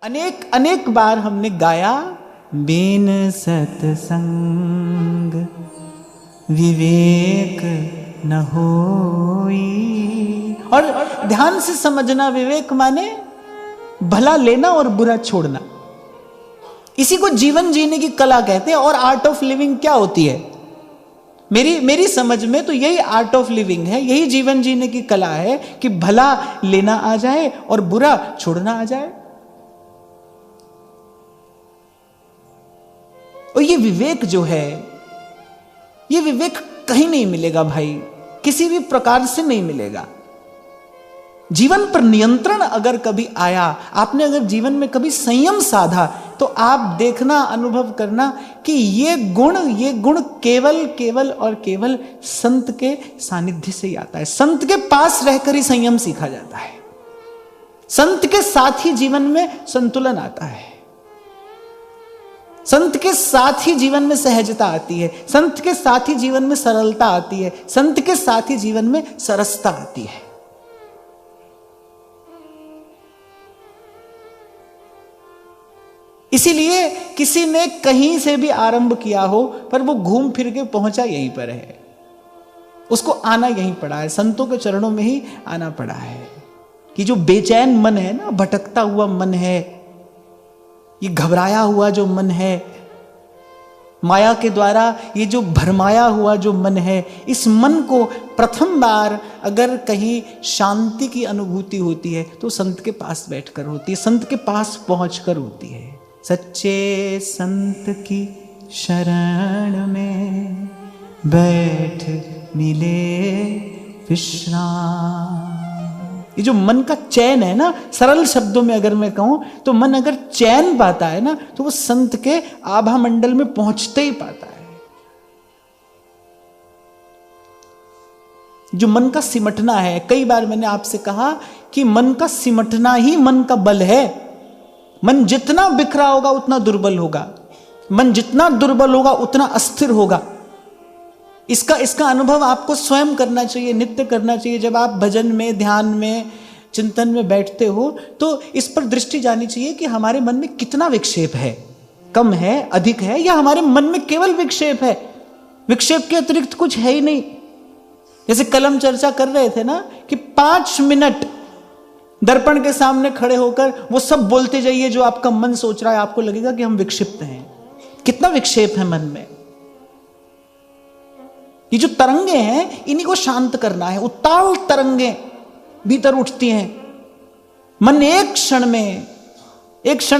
अनेक अनेक बार हमने गाया, बिन सत्संग विवेक न होई। और ध्यान से समझना, विवेक माने भला लेना और बुरा छोड़ना। इसी को जीवन जीने की कला कहते हैं। और आर्ट ऑफ लिविंग क्या होती है? मेरी समझ में तो यही आर्ट ऑफ लिविंग है, यही जीवन जीने की कला है कि भला लेना आ जाए और बुरा छोड़ना आ जाए। और ये विवेक जो है, ये विवेक कहीं नहीं मिलेगा भाई, किसी भी प्रकार से नहीं मिलेगा। जीवन पर नियंत्रण अगर कभी आया, आपने अगर जीवन में कभी संयम साधा, तो आप देखना, अनुभव करना कि ये गुण केवल केवल और केवल संत के सानिध्य से ही आता है। संत के पास रहकर ही संयम सीखा जाता है। संत के साथ ही जीवन में संतुलन आता है। संत के साथ ही जीवन में सहजता आती है। संत के साथ ही जीवन में सरलता आती है। संत के साथ ही जीवन में सरसता आती है। इसीलिए किसी ने कहीं से भी आरंभ किया हो, पर वो घूम फिर के पहुंचा यहीं पर है। उसको आना यहीं पड़ा है, संतों के चरणों में ही आना पड़ा है। कि जो बेचैन मन है ना, भटकता हुआ मन है, ये घबराया हुआ जो मन है, माया के द्वारा ये जो भरमाया हुआ जो मन है, इस मन को प्रथम बार अगर कहीं शांति की अनुभूति होती है तो संत के पास बैठकर होती है, संत के पास पहुंचकर होती है। सच्चे संत की शरण में बैठ मिले विश्राम। ये जो मन का चैन है ना, सरल शब्दों में अगर मैं कहूं तो मन अगर चैन पाता है ना, तो वो संत के आभा मंडल में पहुंचते ही पाता है। जो मन का सिमटना है, कई बार मैंने आपसे कहा कि मन का सिमटना ही मन का बल है। मन जितना बिखरा होगा उतना दुर्बल होगा, मन जितना दुर्बल होगा उतना अस्थिर होगा। इसका अनुभव आपको स्वयं करना चाहिए, नित्य करना चाहिए। जब आप भजन में, ध्यान में, चिंतन में बैठते हो तो इस पर दृष्टि जानी चाहिए कि हमारे मन में कितना विक्षेप है, कम है, अधिक है, या हमारे मन में केवल विक्षेप है, विक्षेप के अतिरिक्त कुछ है ही नहीं। जैसे कल हम चर्चा कर रहे थे ना कि 5 मिनट दर्पण के सामने खड़े होकर वो सब बोलते जाइए जो आपका मन सोच रहा है, आपको लगेगा कि हम विक्षिप्त हैं। कितना विक्षेप है मन में। ये जो तरंगे हैं, इन्हीं को शांत करना है। उतावल तरंगे भीतर उठती हैं। मन एक क्षण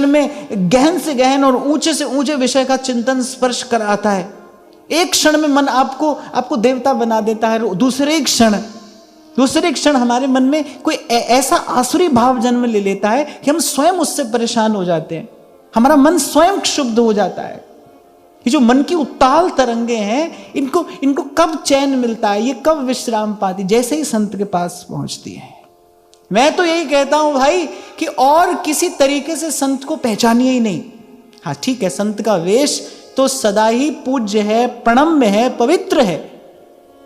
में गहन से गहन और ऊंचे से ऊंचे विषय का चिंतन स्पर्श कराता है। एक क्षण में मन आपको देवता बना देता है। दूसरे क्षण हमारे मन में कोई ऐसा आसुरी भाव जन्म ले लेता है कि हम स्वयं उससे परेशान हो जाते हैं। हमारा मन स्वयं क्षुब्ध हो जाता है। ये जो मन की उताल तरंगे हैं, इनको कब चैन मिलता है, ये कब विश्राम पाती? जैसे ही संत के पास पहुंचती है। मैं तो यही कहता हूं भाई कि और किसी तरीके से संत को पहचानिए ही नहीं। हाँ ठीक है, संत का वेश तो सदा ही पूज्य है, प्रणम्य है, पवित्र है,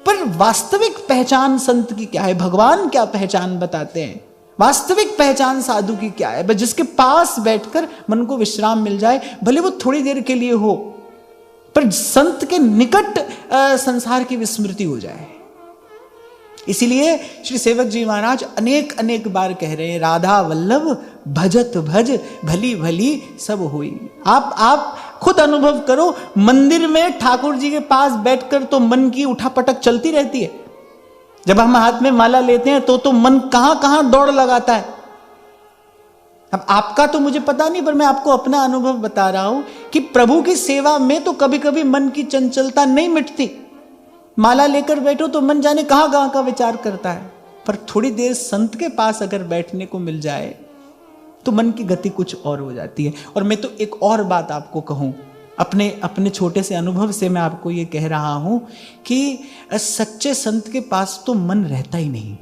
पर वास्तविक पहचान संत की क्या है? भगवान क्या पहचान बताते हैं? वास्तविक पहचान साधु की क्या है? जिसके पास बैठकर मन को विश्राम मिल जाए, भले वो थोड़ी देर के लिए हो, पर संत के निकट संसार की विस्मृति हो जाए। इसीलिए श्री सेवक जी महाराज अनेक अनेक बार कह रहे हैं, राधा वल्लभ भजत भज भली भली सब हुई। आप खुद अनुभव करो, मंदिर में ठाकुर जी के पास बैठकर तो मन की उठापटक चलती रहती है। जब हम हाथ में माला लेते हैं तो मन कहां दौड़ लगाता है। अब आपका तो मुझे पता नहीं, पर मैं आपको अपना अनुभव बता रहा हूं कि प्रभु की सेवा में तो कभी कभी मन की चंचलता नहीं मिटती। माला लेकर बैठो तो मन जाने कहां का विचार करता है, पर थोड़ी देर संत के पास अगर बैठने को मिल जाए तो मन की गति कुछ और हो जाती है। और मैं तो एक और बात आपको कहूं, अपने छोटे से अनुभव से मैं आपको ये कह रहा हूं कि सच्चे संत के पास तो मन रहता ही नहीं।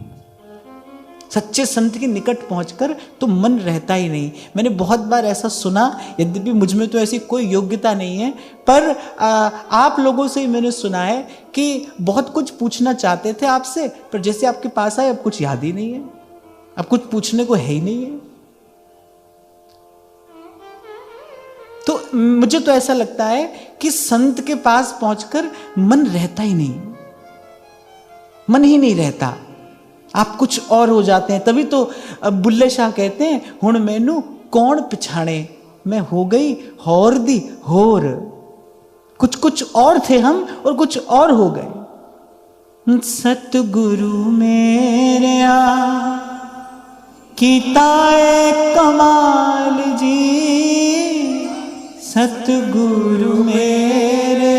सच्चे संत के निकट पहुंचकर तो मन रहता ही नहीं। मैंने बहुत बार ऐसा सुना, यद्यपि मुझ में तो ऐसी कोई योग्यता नहीं है, पर आप लोगों से ही मैंने सुना है कि बहुत कुछ पूछना चाहते थे आपसे, पर जैसे आपके पास आए अब कुछ याद ही नहीं है, अब कुछ पूछने को है ही नहीं है। मुझे तो ऐसा लगता है कि संत के पास पहुंचकर मन रहता ही नहीं, मन ही नहीं रहता, आप कुछ और हो जाते हैं। तभी तो बुल्ले शाह कहते हैं, हुण मैनू कौन पिछाड़े, मैं हो गई होर दी होर। कुछ और थे हम और कुछ और हो गए। सतगुरु मेरे कीता कमाल जी, सतगुरु मेरे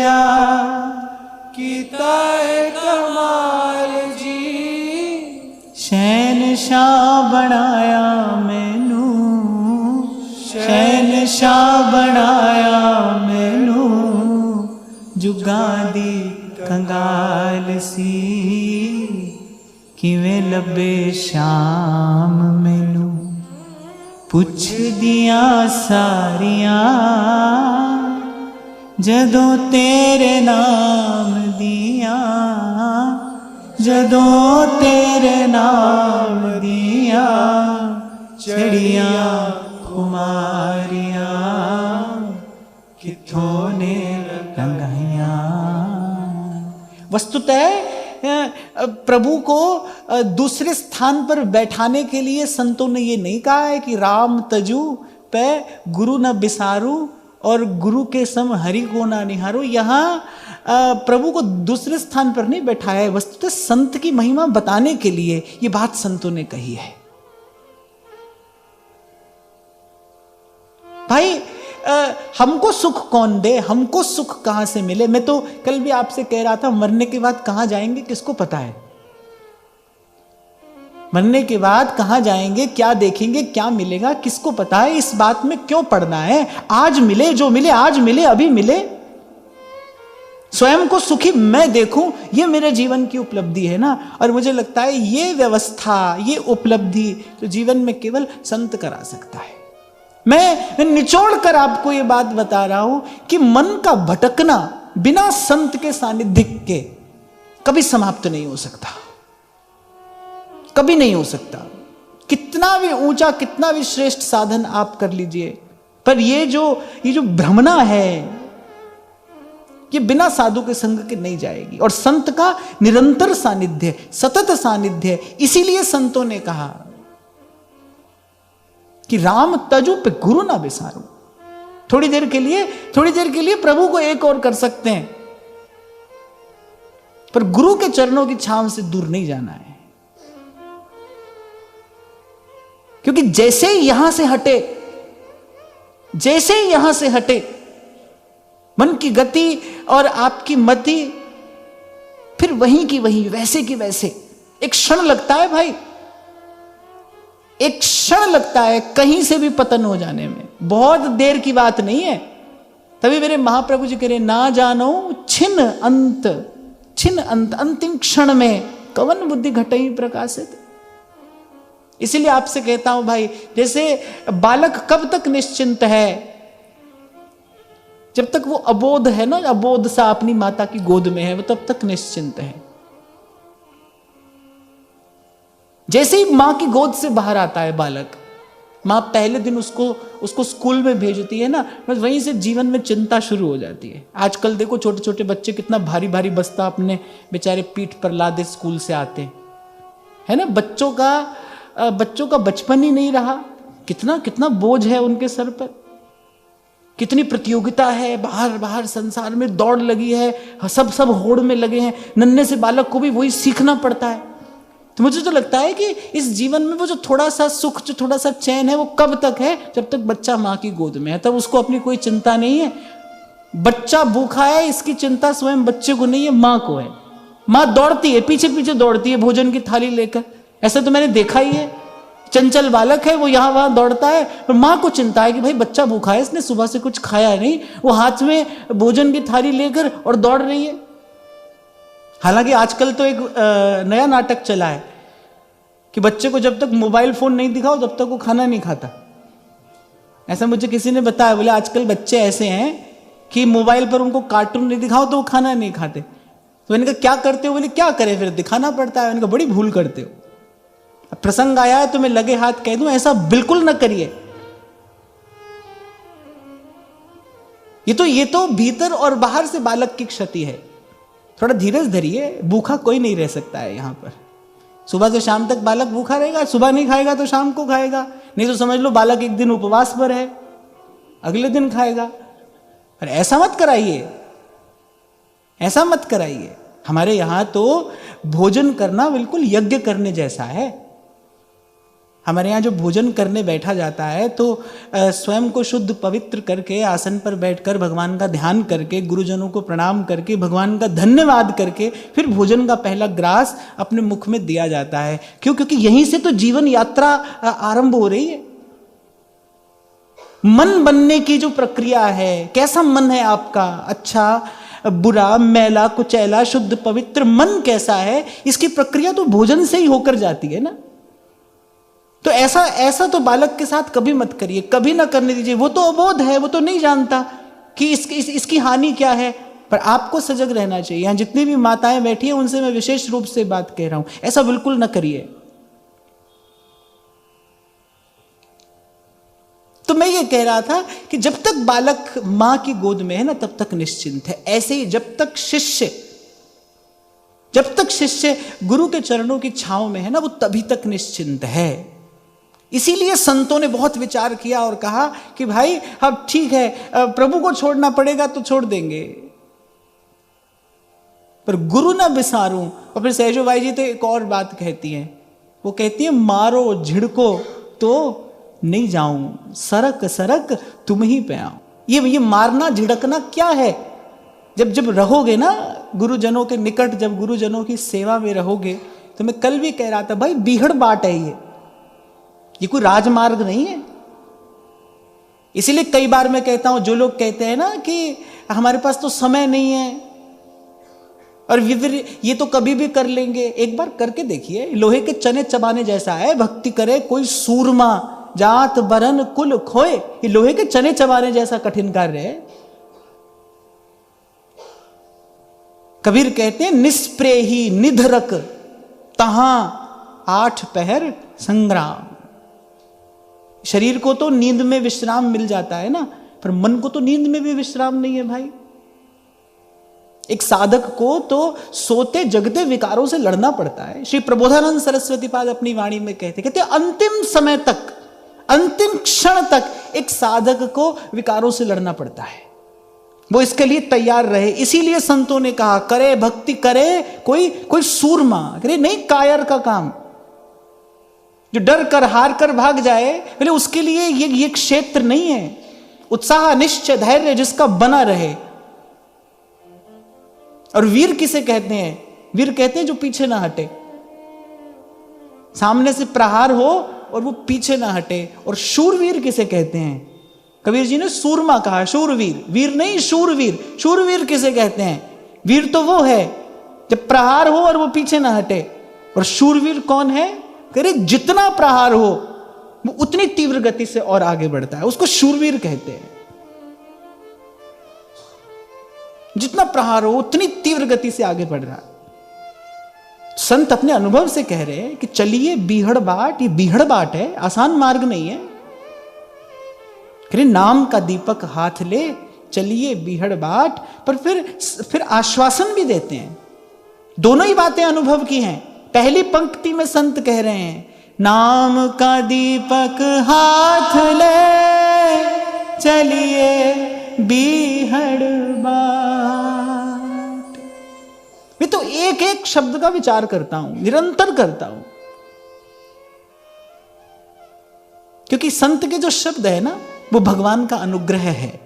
कीता कमाल जी, शहनशाह बनाया मैनू, शहनशाह बनाया मैनू, जुगां दी कंगाल सी, किवें लब्बे शाम मैनू, पुछ दिया सारियां जदों तेरे नाम दिया, जदों तेरे नाम दिया, चढ़िया कुमारियां किथों ने रंगाइया। वस्तुतः प्रभु को दूसरे स्थान पर बैठाने के लिए संतों ने ये नहीं कहा है कि राम तजू पे गुरु न बिसारू और गुरु के सम हरि को ना निहारो। यहाँ प्रभु को दूसरे स्थान पर नहीं बैठाया है, वस्तुतः संत की महिमा बताने के लिए ये बात संतों ने कही है। भाई हमको सुख कौन दे, हमको सुख कहां से मिले। मैं तो कल भी आपसे कह रहा था, मरने के बाद कहां जाएंगे किसको पता है, मरने के बाद कहां जाएंगे, क्या देखेंगे, क्या मिलेगा, किसको पता है। इस बात में क्यों पड़ना है, आज मिले जो मिले, आज मिले अभी मिले, स्वयं को सुखी मैं देखूं, ये मेरे जीवन की उपलब्धि है ना। और मुझे लगता है ये व्यवस्था, ये उपलब्धि तो जीवन में केवल संत करा सकता है। मैं निचोड़ कर आपको ये बात बता रहा हूं कि मन का भटकना बिना संत के सानिध्य के कभी समाप्त नहीं हो सकता, कभी नहीं हो सकता। कितना भी ऊंचा, कितना भी श्रेष्ठ साधन आप कर लीजिए, पर ये जो भ्रमणा है, ये बिना साधु के संग के नहीं जाएगी। और संत का निरंतर सानिध्य, सतत सानिध्य, इसीलिए संतों ने कहा कि राम तजु पे गुरु ना बिसारो। थोड़ी देर के लिए प्रभु को एक और कर सकते हैं, पर गुरु के चरणों की छांव से दूर नहीं जाना है। क्योंकि जैसे ही यहां से हटे मन की गति और आपकी मति फिर वहीं की वहीं, वैसे की वैसे। एक क्षण लगता है भाई, एक क्षण लगता है कहीं से भी पतन हो जाने में, बहुत देर की बात नहीं है। तभी मेरे महाप्रभु जी कह रहे, ना जानो छिन अंत, अंतिम क्षण में कवन बुद्धि घटई प्रकाशित। इसीलिए आपसे कहता हूं भाई, जैसे बालक कब तक निश्चिंत है, जब तक वो अबोध है ना, अबोध सा अपनी माता की गोद में है, वो तब तक निश्चिंत है। जैसे ही मां की गोद से बाहर आता है बालक, मां पहले दिन उसको स्कूल में भेजती है ना, बस वहीं से जीवन में चिंता शुरू हो जाती है। आजकल देखो छोटे छोटे बच्चे कितना भारी भारी बस्ता अपने बेचारे पीठ पर लादे स्कूल से आते है ना। बच्चों का बचपन ही नहीं रहा, कितना बोझ है उनके सर पर, कितनी प्रतियोगिता है, बाहर संसार में दौड़ लगी है, सब होड़ में लगे हैं। नन्हे से बालक को भी वही सीखना पड़ता है। तो मुझे तो लगता है कि इस जीवन में वो जो थोड़ा सा सुख, जो थोड़ा सा चैन है, वो कब तक है, जब तक बच्चा माँ की गोद में है, तब उसको अपनी कोई चिंता नहीं है। बच्चा भूखा है, इसकी चिंता स्वयं बच्चे को नहीं है, माँ को है। माँ दौड़ती है, पीछे पीछे दौड़ती है भोजन की थाली लेकर, ऐसा तो मैंने देखा ही है। चंचल बालक है, वो यहाँ वहां दौड़ता है, और माँ को चिंता है कि भाई बच्चा भूखा है, इसने सुबह से कुछ खाया नहीं, वो हाथ में भोजन की थाली लेकर और दौड़ रही है। हालांकि आजकल तो एक नया नाटक चला है कि बच्चे को जब तक मोबाइल फोन नहीं दिखाओ तब तक वो खाना नहीं खाता। ऐसा मुझे किसी ने बताया, बोले आजकल बच्चे ऐसे हैं कि मोबाइल पर उनको कार्टून नहीं दिखाओ तो वो खाना नहीं खाते। तो मैंने कहा क्या करते हो, बोले क्या करें फिर दिखाना पड़ता है। मैंने कहा बड़ी भूल करते हो, प्रसंग आया है तो मैं लगे हाथ कह दूं ऐसा बिल्कुल ना करिए। ये तो भीतर और बाहर से बालक की क्षति है। थोड़ा धीरज धरिए, भूखा कोई नहीं रह सकता है यहां पर। सुबह से शाम तक बालक भूखा रहेगा, सुबह नहीं खाएगा तो शाम को खाएगा, नहीं तो समझ लो बालक एक दिन उपवास पर है, अगले दिन खाएगा। पर ऐसा मत कराइए, ऐसा मत कराइए। हमारे यहां तो भोजन करना बिल्कुल यज्ञ करने जैसा है। हमारे यहाँ जो भोजन करने बैठा जाता है तो स्वयं को शुद्ध पवित्र करके आसन पर बैठकर भगवान का ध्यान करके, गुरुजनों को प्रणाम करके, भगवान का धन्यवाद करके फिर भोजन का पहला ग्रास अपने मुख में दिया जाता है। क्यों? क्योंकि यहीं से तो जीवन यात्रा आरंभ हो रही है। मन बनने की जो प्रक्रिया है, कैसा मन है आपका, अच्छा बुरा, मैला कुचैला, शुद्ध पवित्र मन कैसा है, इसकी प्रक्रिया तो भोजन से ही होकर जाती है ना। तो ऐसा तो बालक के साथ कभी मत करिए, कभी ना करने दीजिए। वो तो अबोध है, वो तो नहीं जानता कि इसकी हानि क्या है। पर आपको सजग रहना चाहिए। यहां जितनी भी माताएं बैठी हैं उनसे मैं विशेष रूप से बात कह रहा हूं, ऐसा बिल्कुल ना करिए। तो मैं ये कह रहा था कि जब तक बालक मां की गोद में है ना तब तक निश्चिंत है। ऐसे ही जब तक शिष्य गुरु के चरणों की छांव में है ना, वो तभी तक निश्चिंत है। इसीलिए संतों ने बहुत विचार किया और कहा कि भाई अब ठीक है, प्रभु को छोड़ना पड़ेगा तो छोड़ देंगे, पर गुरु ना बिसारूं। और फिर सहजोबाई जी तो एक और बात कहती हैं, वो कहती है मारो झिड़को तो नहीं जाऊं, सरक सरक तुम ही पे आऊं। ये मारना झिड़कना क्या है? जब रहोगे ना गुरुजनों के निकट, जब गुरुजनों की सेवा में रहोगे, तो मैं कल भी कह रहा था भाई बीहड़ बाट है ये कोई राजमार्ग नहीं है। इसीलिए कई बार मैं कहता हूं, जो लोग कहते हैं ना कि हमारे पास तो समय नहीं है और ये तो कभी भी कर लेंगे, एक बार करके देखिए। लोहे के चने चबाने जैसा है। भक्ति करे कोई सूरमा, जात बरन कुल खोए, ये लोहे के चने चबाने जैसा कठिन कार्य है। कबीर कहते हैं निस्प्रेही निधरक तहां 8 पहर संग्राम। शरीर को तो नींद में विश्राम मिल जाता है ना, पर मन को तो नींद में भी विश्राम नहीं है भाई। एक साधक को तो सोते जगते विकारों से लड़ना पड़ता है। श्री प्रबोधानंद सरस्वती पाद अपनी वाणी में कहते अंतिम समय तक, अंतिम क्षण तक एक साधक को विकारों से लड़ना पड़ता है। वो इसके लिए तैयार रहे। इसीलिए संतों ने कहा करे भक्ति करे कोई सूरमा, करे नहीं कायर का काम। जो डर कर हार कर भाग जाए, बोले उसके लिए ये क्षेत्र नहीं है। उत्साह निश्चय धैर्य जिसका बना रहे। और वीर किसे कहते हैं? वीर कहते हैं जो पीछे ना हटे, सामने से प्रहार हो और वो पीछे ना हटे। और शूरवीर किसे कहते हैं? कबीर जी ने सूरमा कहा, शूरवीर, वीर नहीं शूरवीर। शूरवीर किसे कहते हैं? वीर तो वो है जब प्रहार हो और वो पीछे ना हटे। और शूरवीर कौन है? करे जितना प्रहार हो वो उतनी तीव्र गति से और आगे बढ़ता है, उसको शूरवीर कहते हैं। जितना प्रहार हो उतनी तीव्र गति से आगे बढ़ रहा है। संत अपने अनुभव से कह रहे हैं कि चलिए बीहड़ बाट, ये बीहड़ बाट है, आसान मार्ग नहीं है। कह रहे नाम का दीपक हाथ ले चलिए बीहड़ बाट। पर फिर आश्वासन भी देते हैं। दोनों ही बातें अनुभव की हैं। पहली पंक्ति में संत कह रहे हैं नाम का दीपक हाथ ले चलिए बीहड़ बाट। मैं तो एक एक शब्द का विचार करता हूं, निरंतर करता हूं, क्योंकि संत के जो शब्द है ना वो भगवान का अनुग्रह है।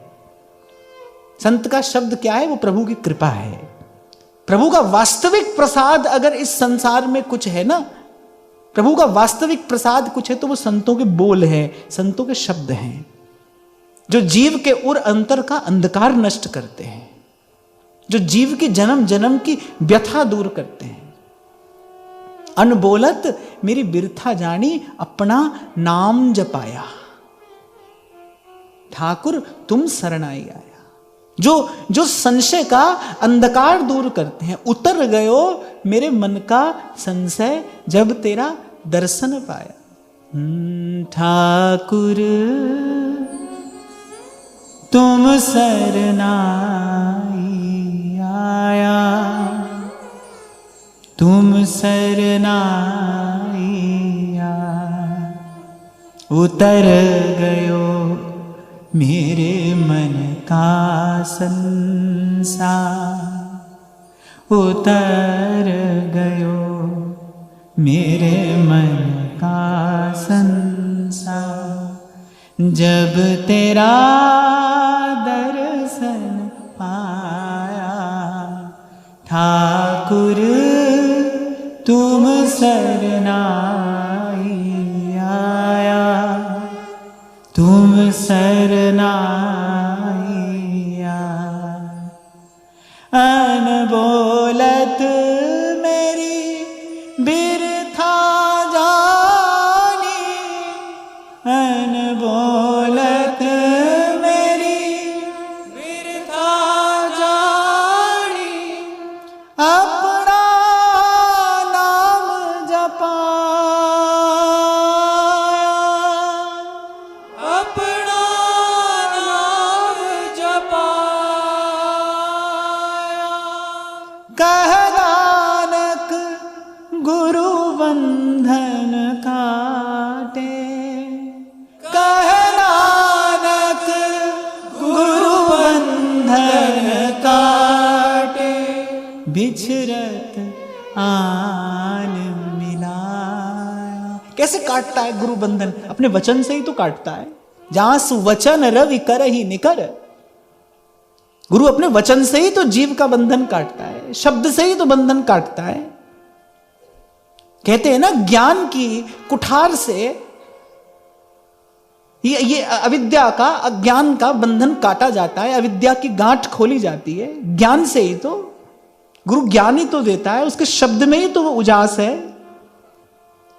संत का शब्द क्या है? वो प्रभु की कृपा है। प्रभु का वास्तविक प्रसाद अगर इस संसार में कुछ है ना, प्रभु का वास्तविक प्रसाद कुछ है तो वो संतों के बोल हैं, संतों के शब्द हैं, जो जीव के उर अंतर का अंधकार नष्ट करते हैं, जो जीव की जन्म जन्म की व्यथा दूर करते हैं। अनबोलत मेरी बिरथा जानी अपना नाम जपाया, ठाकुर तुम शरणाई आया। जो संशय का अंधकार दूर करते हैं। उतर गयो मेरे मन का संशय जब तेरा दर्शन पाया। ठाकुर तुम तुम सरनाई आया, तुम सरनाई आया, उतर गयो मेरे मन का संसार, उतर गयो मेरे मन का संसार। जब तेरा दर्शन पाया ठाकुर तुम सरनाई आया, तुम सरनाई आया। अनबोलत मेरी बिरथा जानी, अनबोलत मेरी बिरथा जानी, अपना नाम जपाया, अपना नाम जपाया। कह नानक गुरु बंधन काटे, कह नानक गुरु बंधन काटे, बिछरत आन मिलाया। कैसे काटता है गुरु बंधन? अपने वचन से ही तो काटता है। जहां सुवचन रवि कर ही निकर, गुरु अपने वचन से ही तो जीव का बंधन काटता है, शब्द से ही तो बंधन काटता है। कहते हैं ना, ज्ञान की कुठार से ये अविद्या का, अज्ञान का बंधन काटा जाता है, अविद्या की गांठ खोली जाती है ज्ञान से ही। तो गुरु ज्ञान ही तो देता है, उसके शब्द में ही तो वो उजास है।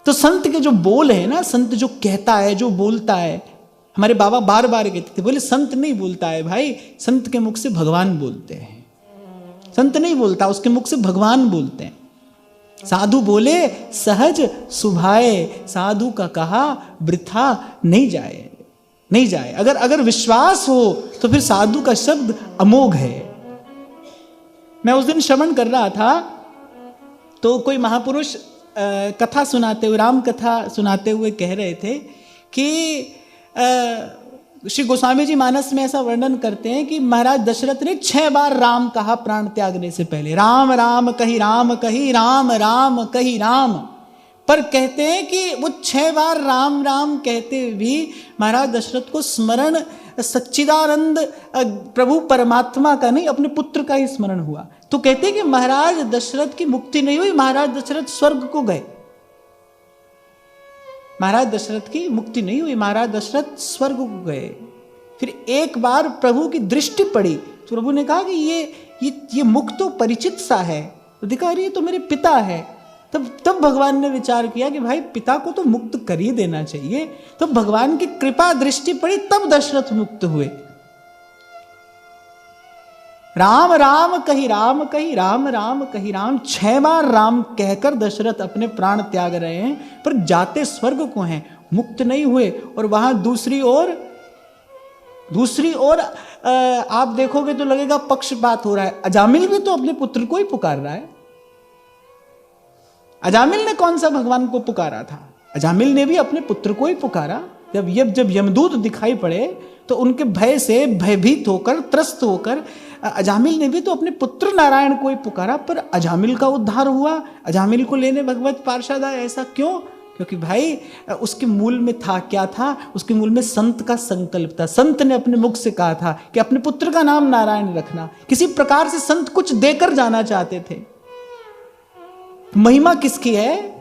तो संत के जो बोल है ना, संत जो कहता है, जो बोलता है, हमारे बाबा बार बार कहते थे, बोले संत नहीं बोलता है भाई, संत के मुख से भगवान बोलते हैं। संत नहीं बोलता, उसके मुख से भगवान बोलते हैं। साधु बोले सहज सुभाए, साधु का कहा वृथा नहीं जाए, नहीं जाए। अगर विश्वास हो तो फिर साधु का शब्द अमोघ है। मैं उस दिन श्रवण कर रहा था तो कोई महापुरुष कथा सुनाते हुए, राम कथा सुनाते हुए कह रहे थे कि श्री गोस्वामी जी मानस में ऐसा वर्णन करते हैं कि महाराज दशरथ ने 6 बार राम कहा प्राण त्यागने से पहले। राम राम कही, राम कही, राम राम कही, राम। पर कहते हैं कि वो 6 बार राम राम कहते भी महाराज दशरथ को स्मरण सच्चिदानंद प्रभु परमात्मा का नहीं, अपने पुत्र का ही स्मरण हुआ। तो कहते हैं कि महाराज दशरथ की मुक्ति नहीं हुई, महाराज दशरथ स्वर्ग को गए। महाराज दशरथ की मुक्ति नहीं हुई, महाराज दशरथ स्वर्ग को गए। फिर एक बार प्रभु की दृष्टि पड़ी तो प्रभु ने कहा कि ये मुख तो परिचित सा है। तो देखा अरे ये तो मेरे पिता है। तब भगवान ने विचार किया कि भाई पिता को तो मुक्त कर ही देना चाहिए। तो भगवान की कृपा दृष्टि पड़ी, तब दशरथ मुक्त हुए। राम राम कही, राम कही, राम राम कही, राम। 6 बार राम कहकर दशरथ अपने प्राण त्याग रहे हैं, पर जाते स्वर्ग को हैं, मुक्त नहीं हुए। और वहां दूसरी ओर आप देखोगे तो लगेगा पक्षपात हो रहा है। अजामिल भी तो अपने पुत्र को ही पुकार रहा है। अजामिल ने कौन सा भगवान को पुकारा था? अजामिल ने भी अपने पुत्र को ही पुकारा। जब यमदूत दिखाई पड़े तो उनके भय से भयभीत होकर, त्रस्त होकर अजामिल ने भी तो अपने पुत्र नारायण को ही पुकारा। पर अजामिल का उद्धार हुआ, अजामिल को लेने भगवत पार्षद आए। ऐसा क्यों? क्योंकि भाई उसके मूल में था क्या था? उसके मूल में संत का संकल्प था। संत ने अपने मुख से कहा था कि अपने पुत्र का नाम नारायण रखना। किसी प्रकार से संत कुछ देकर जाना चाहते थे। महिमा किसकी है?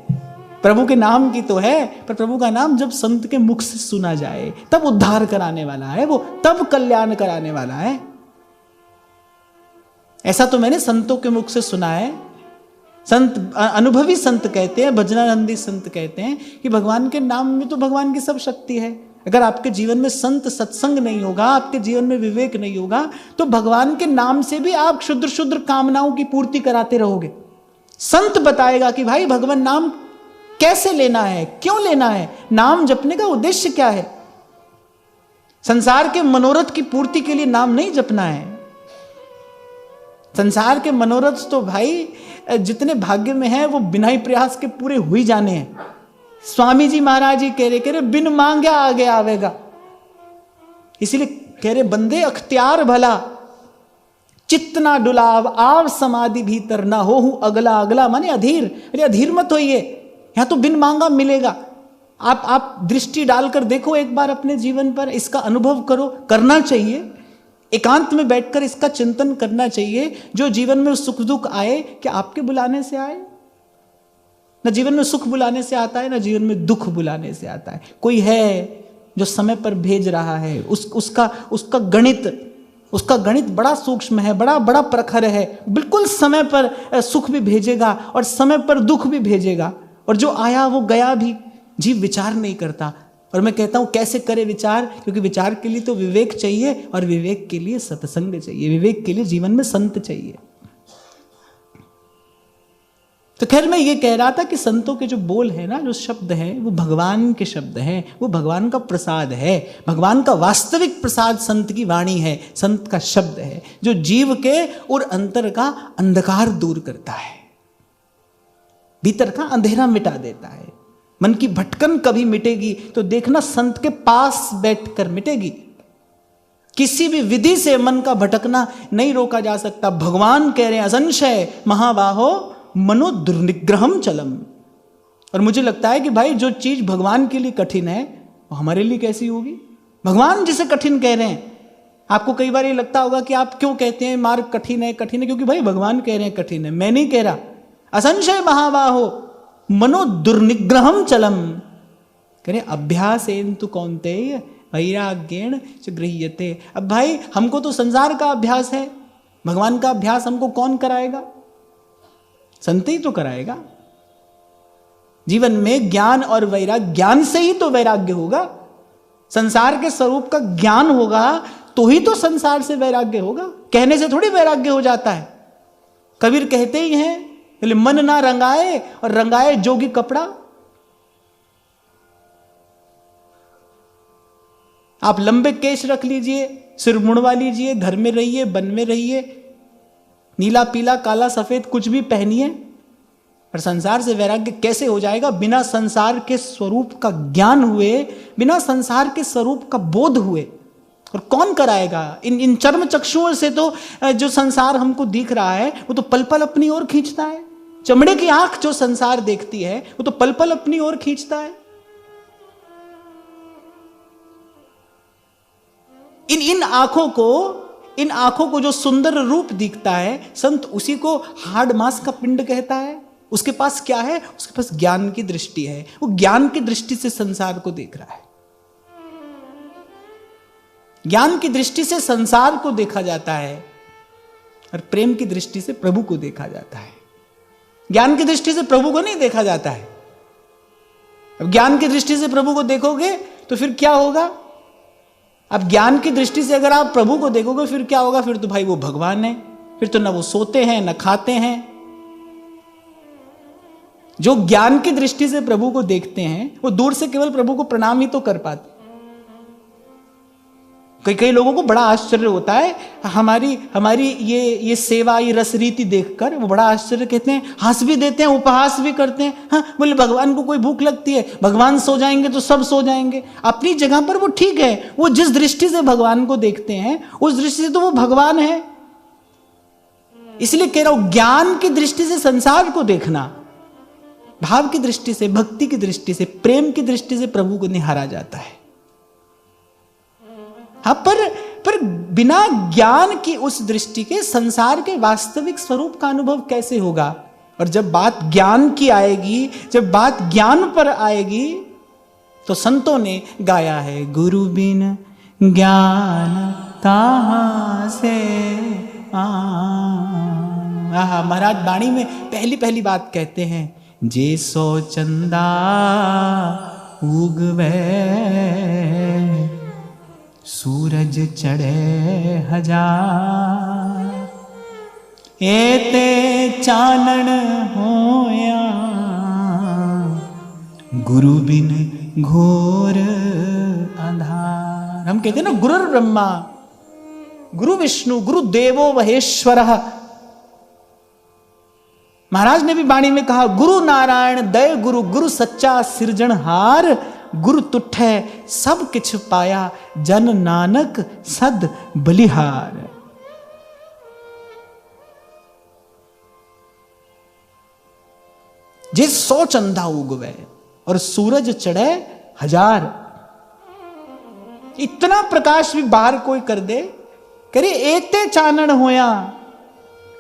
प्रभु के नाम की तो है, पर प्रभु का नाम जब संत के मुख से सुना जाए तब उद्धार कराने वाला है वो, तब कल्याण कराने वाला है। ऐसा तो मैंने संतों के मुख से सुना है। संत, अनुभवी संत कहते हैं, भजनानंदी संत कहते हैं कि भगवान के नाम में तो भगवान की सब शक्ति है। अगर आपके जीवन में संत सत्संग नहीं होगा, आपके जीवन में विवेक नहीं होगा, तो भगवान के नाम से भी आप क्षुद्र क्षुद्र कामनाओं की पूर्ति कराते रहोगे। संत बताएगा कि भाई भगवान नाम कैसे लेना है, क्यों लेना है, नाम जपने का उद्देश्य क्या है। संसार के मनोरथ की पूर्ति के लिए नाम नहीं जपना है। संसार के मनोरथ तो भाई जितने भाग्य में है वो बिना ही प्रयास के पूरे हो ही जाने हैं। स्वामी जी महाराज जी कह रहे बिन मांगे आगे आवेगा। इसीलिए कह रहे बंदे अख्तियार भला, चित्त ना डुलाव आव समाधि भीतर ना हो अगला अगला, माने अधीर। अरे अधीर मत होइए, यहां तो बिन मांगा मिलेगा। आप दृष्टि डालकर देखो एक बार अपने जीवन पर, इसका अनुभव करो। करना चाहिए, एकांत में बैठकर इसका चिंतन करना चाहिए। जो जीवन में सुख दुख आए, क्या आपके बुलाने से आए? न जीवन में सुख बुलाने से आता है, न जीवन में दुख बुलाने से आता है। कोई है जो समय पर भेज रहा है, उसका गणित बड़ा सूक्ष्म है, बड़ा प्रखर है। बिल्कुल समय पर सुख भी भेजेगा और समय पर दुख भी भेजेगा, और जो आया वो गया भी। जीव विचार नहीं करता, और मैं कहता हूं कैसे करे विचार, क्योंकि विचार के लिए तो विवेक चाहिए, और विवेक के लिए सत्संग चाहिए, विवेक के लिए जीवन में संत चाहिए। तो खैर मैं ये कह रहा था कि संतों के जो बोल है ना, जो शब्द हैं, वो भगवान के शब्द हैं, वो भगवान का प्रसाद है। भगवान का वास्तविक प्रसाद संत की वाणी है, संत का शब्द है, जो जीव के और अंतर का अंधकार दूर करता है, भीतर का अंधेरा मिटा देता है। मन की भटकन कभी मिटेगी तो देखना संत के पास बैठकर मिटेगी। किसी भी विधि से मन का भटकना नहीं रोका जा सकता। भगवान कह रहे हैं असंशय महाबाहो मनो दुर्निग्रहम चलम। और मुझे लगता है कि भाई जो चीज भगवान के लिए कठिन है वो हमारे लिए कैसी होगी? भगवान जिसे कठिन कह रहे हैं, आपको कई बार ये लगता होगा कि आप क्यों कहते हैं मार्ग कठिन है, क्योंकि भाई भगवान कह रहे हैं कठिन है, मैं नहीं कह रहा। असंशय महाबाहो मनो दुर्निग्रहम चलम, कह रहे अभ्यासेन तु कौन्तेय वैराग्येण च गृह्यते। अब भाई हमको तो संसार का अभ्यास है, भगवान का अभ्यास हमको कौन कराएगा? संत ही तो कराएगा। जीवन में ज्ञान और वैराग्य, ज्ञान से ही तो वैराग्य होगा। संसार के स्वरूप का ज्ञान होगा तो ही तो संसार से वैराग्य होगा। कहने से थोड़ी वैराग्य हो जाता है। कबीर कहते ही हैं, मन ना रंगाए और रंगाए जोगी कपड़ा। आप लंबे केश रख लीजिए, सिर मुड़वा लीजिए, घर में रहिए, वन में रहिए, नीला पीला काला सफेद कुछ भी पहनिए, पर संसार से वैराग्य कैसे हो जाएगा? बिना संसार के स्वरूप का ज्ञान हुए, बिना संसार के स्वरूप का बोध हुए। और कौन कराएगा? इन चर्म चक्षुओं से तो जो संसार हमको दिख रहा है वो तो पल पल अपनी ओर खींचता है। चमड़े की आंख जो संसार देखती है वो तो पल पल अपनी ओर खींचता है। इन आंखों को जो सुंदर रूप दिखता है, संत उसी को हाड़ मांस का पिंड कहता है। उसके पास क्या है? उसके पास ज्ञान की दृष्टि है। वो ज्ञान की दृष्टि से संसार को देख रहा है। ज्ञान की दृष्टि से संसार को देखा जाता है और प्रेम की दृष्टि से प्रभु को देखा जाता है। ज्ञान की दृष्टि से प्रभु को नहीं देखा जाता है। अब ज्ञान की दृष्टि से प्रभु को देखोगे तो फिर क्या होगा? अब ज्ञान की दृष्टि से अगर आप प्रभु को देखोगे फिर क्या होगा? फिर तो भाई वो भगवान है। फिर तो ना वो सोते हैं ना खाते हैं। जो ज्ञान की दृष्टि से प्रभु को देखते हैं वो दूर से केवल प्रभु को प्रणाम ही तो कर पाते। कई लोगों को बड़ा आश्चर्य होता है हमारी ये सेवा, ये रस रीति देखकर वो बड़ा आश्चर्य कहते हैं, हंस भी देते हैं, उपहास भी करते हैं। हाँ, बोले भगवान को कोई भूख लगती है, भगवान सो जाएंगे तो सब सो जाएंगे। अपनी जगह पर वो ठीक है, वो जिस दृष्टि से भगवान को देखते हैं उस दृष्टि से तो वो भगवान है। इसलिए कह रहा हूं, ज्ञान की दृष्टि से संसार को देखना, भाव की दृष्टि से, भक्ति की दृष्टि से, प्रेम की दृष्टि से प्रभु को निहारा जाता है। हाँ, पर बिना ज्ञान की उस दृष्टि के संसार के वास्तविक स्वरूप का अनुभव कैसे होगा? और जब बात ज्ञान की आएगी, जब बात ज्ञान पर आएगी, तो संतों ने गाया है, गुरु बिन ज्ञान कहां से आहा। महाराज वाणी में पहली बात कहते हैं, जे सो चंदा उगवे सूरज चढ़े हजार, एते चानन होया गुरु बिन घोर अंधार। हम कहते हैं ना, गुरुर् ब्रह्मा गुरु विष्णु गुरु देवो महेश्वरः। महाराज ने भी वाणी में कहा, गुरु नारायण दय गुरु, गुरु सच्चा सिरजनहार, गुरु तुठै सब किछ पाया, जन नानक सद बलिहार। जे 100 चंदा उगवे और सूरज चढ़े 1000, इतना प्रकाश भी बाहर कोई कर दे, करे एते चानन होया,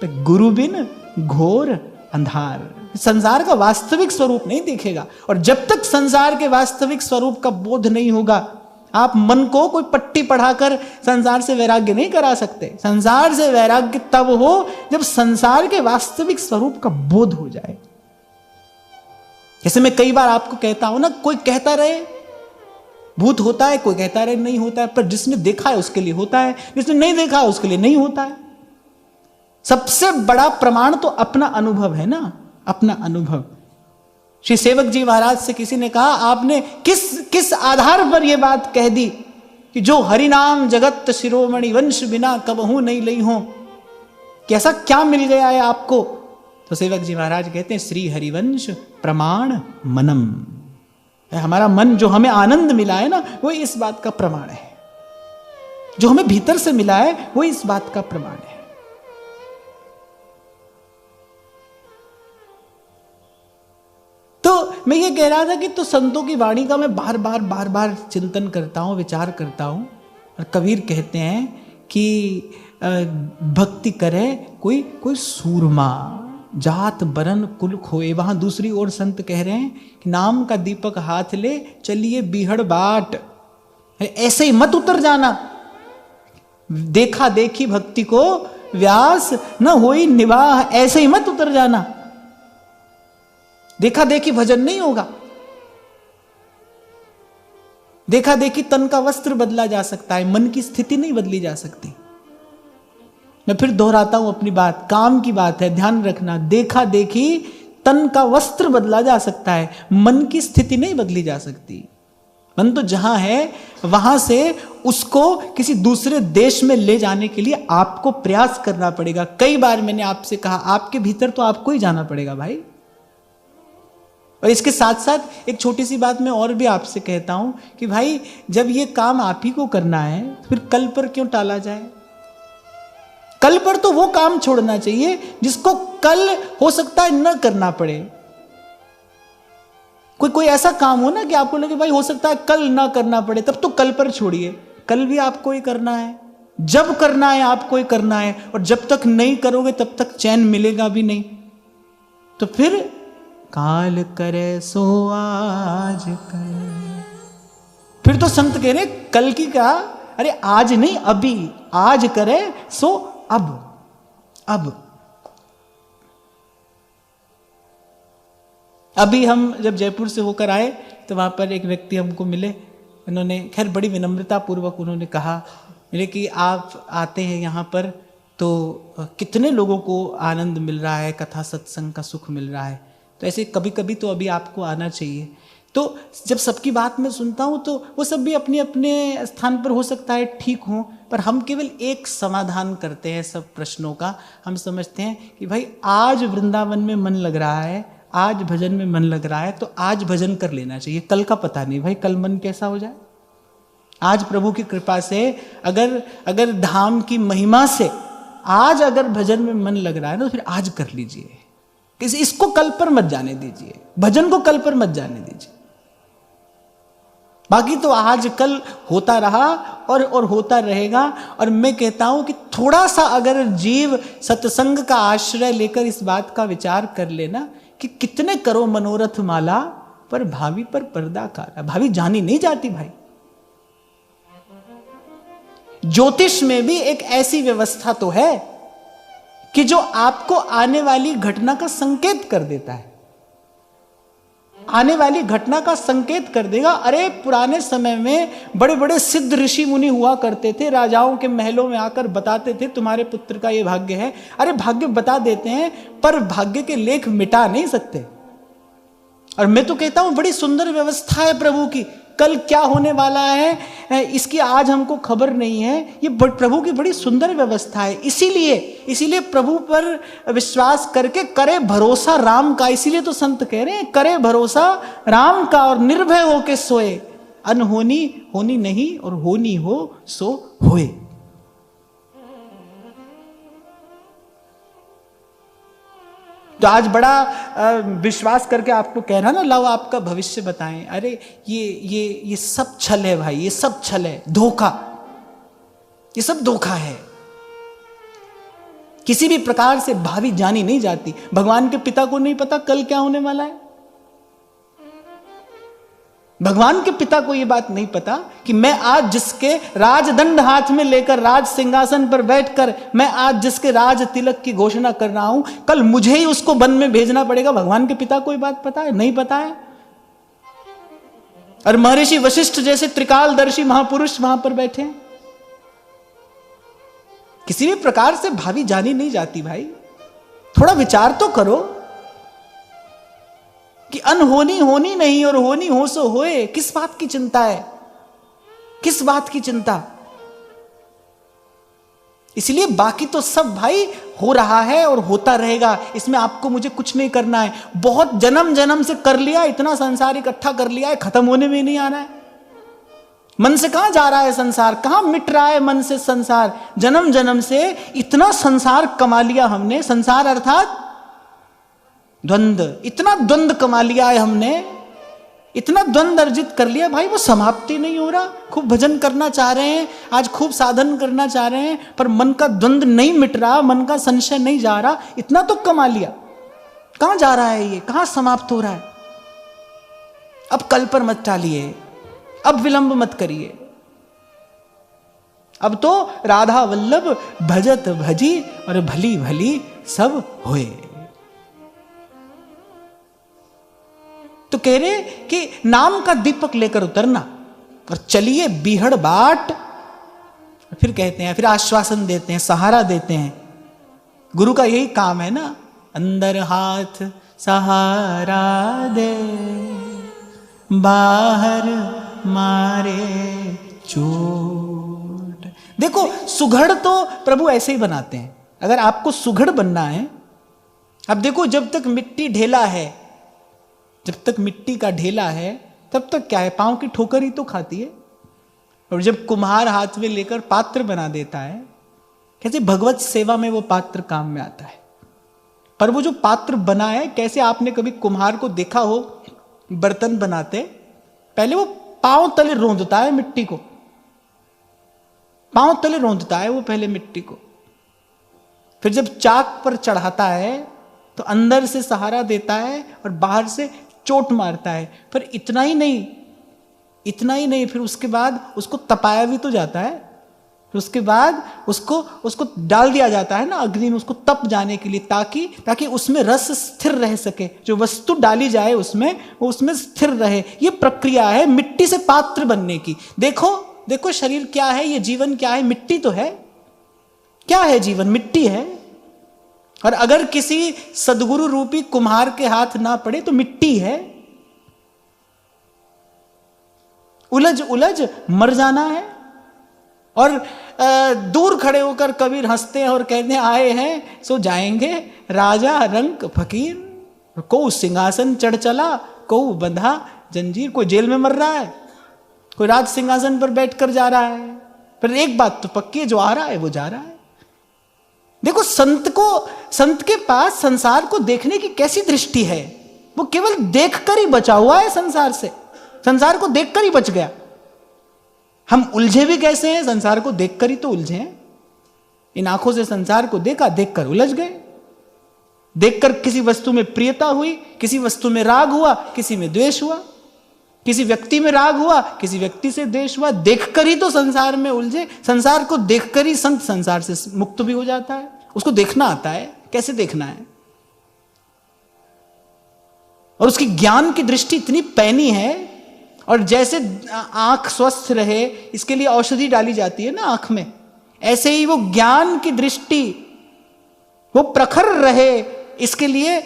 तो गुरु बिन घोर अंधार। संसार का वास्तविक स्वरूप नहीं दिखेगा, और जब तक संसार के वास्तविक स्वरूप का बोध नहीं होगा, आप मन को कोई पट्टी पढ़ाकर संसार से वैराग्य नहीं करा सकते। संसार से वैराग्य तब हो जब संसार के वास्तविक स्वरूप का बोध हो जाए। जैसे मैं कई बार आपको कहता हूं ना, कोई कहता रहे भूत होता है, कोई कहता रहे नहीं होता है, पर जिसने देखा है उसके लिए होता है, जिसने नहीं देखा है उसके लिए नहीं होता है। सबसे बड़ा प्रमाण तो अपना अनुभव है ना, अपना अनुभव। श्री सेवक जी महाराज से किसी ने कहा, आपने किस आधार पर यह बात कह दी कि जो हरिनाम जगत शिरोमणि वंश बिना कबहू नहीं लई हो, कैसा क्या मिल गया है आपको? तो सेवक जी महाराज कहते हैं, श्री हरिवंश प्रमाण मनम। हमारा मन जो हमें आनंद मिला है ना, वो इस बात का प्रमाण है। जो हमें भीतर से मिला है वो इस बात का प्रमाण है। तो मैं ये कह रहा था कि तो संतों की वाणी का मैं बार बार चिंतन करता हूं, विचार करता हूं। और कबीर कहते हैं कि भक्ति करे कोई सूरमा, जात बरन कुल खोए। वहां दूसरी ओर संत कह रहे हैं कि नाम का दीपक हाथ ले चलिए बीहड़ बाट। ऐसे ही मत उतर जाना, देखा देखी भक्ति को व्यास न होई निवाह, ऐसे ही मत उतर जाना। देखा देखी भजन नहीं होगा। देखा देखी तन का वस्त्र बदला जा सकता है, मन की स्थिति नहीं बदली जा सकती। मैं फिर दोहराता हूं अपनी बात, काम की बात है, ध्यान रखना। देखा देखी तन का वस्त्र बदला जा सकता है, मन की स्थिति नहीं बदली जा सकती। मन तो जहां है वहां से उसको किसी दूसरे देश में ले जाने के लिए आपको प्रयास करना पड़ेगा। कई बार मैंने आपसे कहा, आपके भीतर तो आपको ही जाना पड़ेगा भाई। और इसके साथ साथ एक छोटी सी बात मैं और भी आपसे कहता हूं कि भाई जब ये काम आप ही को करना है, फिर कल पर क्यों टाला जाए? कल पर तो वो काम छोड़ना चाहिए जिसको कल हो सकता है न करना पड़े। कोई ऐसा काम हो ना कि आपको लगे भाई हो सकता है कल ना करना पड़े, तब तो कल पर छोड़िए। कल भी आपको ही करना है, जब करना है आपको ही करना है, और जब तक नहीं करोगे तब तक चैन मिलेगा भी नहीं। तो फिर काल करे सो आज करे, फिर तो संत कह रहे कल की क्या, अरे आज नहीं अभी, आज करे सो अब। अभी हम जब जयपुर से होकर आए तो वहां पर एक व्यक्ति हमको मिले। उन्होंने खैर बड़ी विनम्रता पूर्वक उन्होंने कहा मेरे कि आप आते हैं यहाँ पर तो कितने लोगों को आनंद मिल रहा है, कथा सत्संग का सुख मिल रहा है, तो ऐसे कभी कभी तो अभी आपको आना चाहिए। तो जब सबकी बात मैं सुनता हूँ तो वो सब भी अपने अपने स्थान पर हो सकता है ठीक हो, पर हम केवल एक समाधान करते हैं सब प्रश्नों का। हम समझते हैं कि भाई आज वृंदावन में मन लग रहा है, आज भजन में मन लग रहा है, तो आज भजन कर लेना चाहिए। कल का पता नहीं भाई, कल मन कैसा हो जाए। आज प्रभु की कृपा से अगर धाम की महिमा से आज अगर भजन में मन लग रहा है ना, तो फिर आज कर लीजिए। इसको कल पर मत जाने दीजिए, भजन को कल पर मत जाने दीजिए। बाकी तो आज कल होता रहा और होता रहेगा। और मैं कहता हूं कि थोड़ा सा अगर जीव सत्संग का आश्रय लेकर इस बात का विचार कर लेना कि कितने करो मनोरथ माला, पर भावी पर पर्दा काला। भावी जानी नहीं जाती भाई। ज्योतिष में भी एक ऐसी व्यवस्था तो है कि जो आपको आने वाली घटना का संकेत कर देता है, आने वाली घटना का संकेत कर देगा। अरे पुराने समय में बड़े बड़े सिद्ध ऋषि मुनि हुआ करते थे, राजाओं के महलों में आकर बताते थे तुम्हारे पुत्र का ये भाग्य है। अरे भाग्य बता देते हैं, पर भाग्य के लेख मिटा नहीं सकते। और मैं तो कहता हूं बड़ी सुंदर व्यवस्था है प्रभु की कल क्या होने वाला है इसकी आज हमको खबर नहीं है। ये प्रभु की बड़ी सुंदर व्यवस्था है। इसीलिए प्रभु पर विश्वास करके करे भरोसा राम का। इसीलिए तो संत कह रहे हैं करे भरोसा राम का और निर्भय होके सोए, अनहोनी होनी नहीं और होनी हो सो होए। तो आज बड़ा विश्वास करके आपको कह रहा ना, लाओ आपका भविष्य बताएं। अरे ये सब छल है भाई, ये सब छल है, धोखा, ये सब धोखा है। किसी भी प्रकार से भावी जानी नहीं जाती। भगवान के पिता को नहीं पता कल क्या होने वाला है। भगवान के पिता को यह बात नहीं पता कि मैं आज जिसके राजदंड हाथ में लेकर राज सिंहासन पर बैठकर मैं आज जिसके राज तिलक की घोषणा कर रहा हूं, कल मुझे ही उसको वन में भेजना पड़ेगा। भगवान के पिता को यह बात पता है? नहीं पता है। और महर्षि वशिष्ठ जैसे त्रिकालदर्शी महापुरुष वहां पर बैठे हैं। किसी भी प्रकार से भावी जानी नहीं जाती भाई। थोड़ा विचार तो करो कि अनहोनी होनी नहीं और होनी हो सो होए। किस बात की चिंता है? किस बात की चिंता? इसलिए बाकी तो सब भाई हो रहा है और होता रहेगा। इसमें आपको मुझे कुछ नहीं करना है। बहुत जन्म जन्म से कर लिया, इतना संसार इकट्ठा कर लिया है, खत्म होने में नहीं आना है। मन से कहां जा रहा है संसार? कहां मिट रहा है मन से संसार? जन्म जन्म से इतना संसार कमा लिया हमने। संसार अर्थात द्वंद्व, इतना द्वंद्व कमा लिया है हमने, इतना द्वंद्व अर्जित कर लिया भाई, वो समाप्ति नहीं हो रहा। खूब भजन करना चाह रहे हैं, आज खूब साधन करना चाह रहे हैं, पर मन का द्वंद्व नहीं मिट रहा, मन का संशय नहीं जा रहा। इतना तो कमा लिया, कहां जा रहा है ये? कहां समाप्त हो रहा है? अब कल पर मत टालिए, अब विलंब मत करिए। अब तो राधा वल्लभ भजत भजी और भली भली सब होए। तो कह रहे कि नाम का दीपक लेकर उतरना और चलिए बीहड़ बाट। फिर कहते हैं, फिर आश्वासन देते हैं, सहारा देते हैं। गुरु का यही काम है ना, अंदर हाथ सहारा दे, बाहर मारे चोट। देखो सुघड़ तो प्रभु ऐसे ही बनाते हैं। अगर आपको सुघड़ बनना है, अब देखो जब तक मिट्टी ढेला है, जब तक मिट्टी का ढेला है तब तक क्या है, पांव की ठोकर ही तो खाती है। और जब कुम्हार हाथ में लेकर पात्र बना देता है, कैसे भगवत सेवा में वो पात्र काम में आता है। पर वो जो पात्र बना है, कैसे आपने कभी कुम्हार को देखा हो बर्तन बनाते, पहले वो पांव तले रोंदता है मिट्टी को, पांव तले रोंदता है वो पहले मिट्टी को। फिर जब चाक पर चढ़ाता है तो अंदर से सहारा देता है और बाहर से चोट मारता है। पर इतना ही नहीं, फिर उसके बाद उसको तपाया भी तो जाता है। फिर उसके बाद उसको डाल दिया जाता है ना अग्नि में, उसको तप जाने के लिए, ताकि उसमें रस स्थिर रह सके। जो वस्तु डाली जाए उसमें, वो उसमें स्थिर रहे। ये प्रक्रिया है मिट्टी से पात्र बनने की। देखो शरीर क्या है, ये जीवन क्या है? मिट्टी तो है। क्या है जीवन? मिट्टी है। और अगर किसी सदगुरु रूपी कुम्हार के हाथ ना पड़े तो मिट्टी है। उलझ मर जाना है। और दूर खड़े होकर कबीर हंसते हैं और कहते हैं, आए हैं सो जाएंगे, राजा रंक फकीर। को सिंहासन चढ़ चला, को बंधा जंजीर। कोई जेल में मर रहा है, कोई राज सिंहासन पर बैठकर जा रहा है। पर एक बात तो पक्की है, जो आ रहा है वो जा रहा है। देखो संत के पास संसार को देखने की कैसी दृष्टि है। वो केवल देखकर ही बचा हुआ है संसार से, संसार को देखकर ही बच गया। हम उलझे भी कैसे हैं? संसार को देखकर ही तो उलझे हैं। इन आंखों से संसार को देखा, देखकर उलझ गए। देखकर किसी वस्तु में प्रियता हुई, किसी वस्तु में राग हुआ, किसी में द्वेष हुआ, किसी व्यक्ति में राग हुआ, किसी व्यक्ति से द्वेष हुआ। देखकर ही तो संसार में उलझे। संसार को देखकर ही संत संसार से मुक्त भी हो जाता है। उसको देखना आता है, कैसे देखना है। और उसकी ज्ञान की दृष्टि इतनी पैनी है। और जैसे आंख स्वस्थ रहे इसके लिए औषधि डाली जाती है ना आंख में, ऐसे ही वो ज्ञान की दृष्टि वो प्रखर रहे, इसके लिए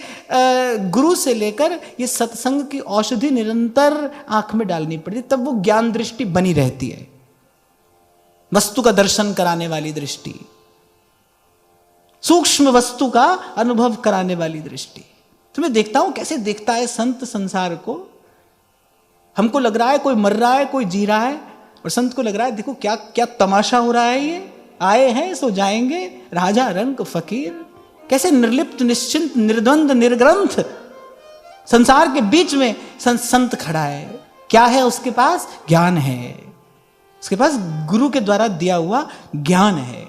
गुरु से लेकर ये सत्संग की औषधि निरंतर आंख में डालनी पड़ती, तब वो ज्ञान दृष्टि बनी रहती है, वस्तु का दर्शन कराने वाली दृष्टि, सूक्ष्म वस्तु का अनुभव कराने वाली दृष्टि। तो मैं देखता हूं कैसे देखता है संत संसार को। हमको लग रहा है कोई मर रहा है, कोई जी रहा है, और संत को लग रहा है देखो क्या क्या तमाशा हो रहा है, ये आए हैं सो जाएंगे, राजा रंक फकीर। कैसे निर्लिप्त निश्चिंत निर्द्वंद निर्ग्रंथ संसार के बीच में संत खड़ा है। क्या है उसके पास? ज्ञान है, उसके पास गुरु के द्वारा दिया हुआ ज्ञान है।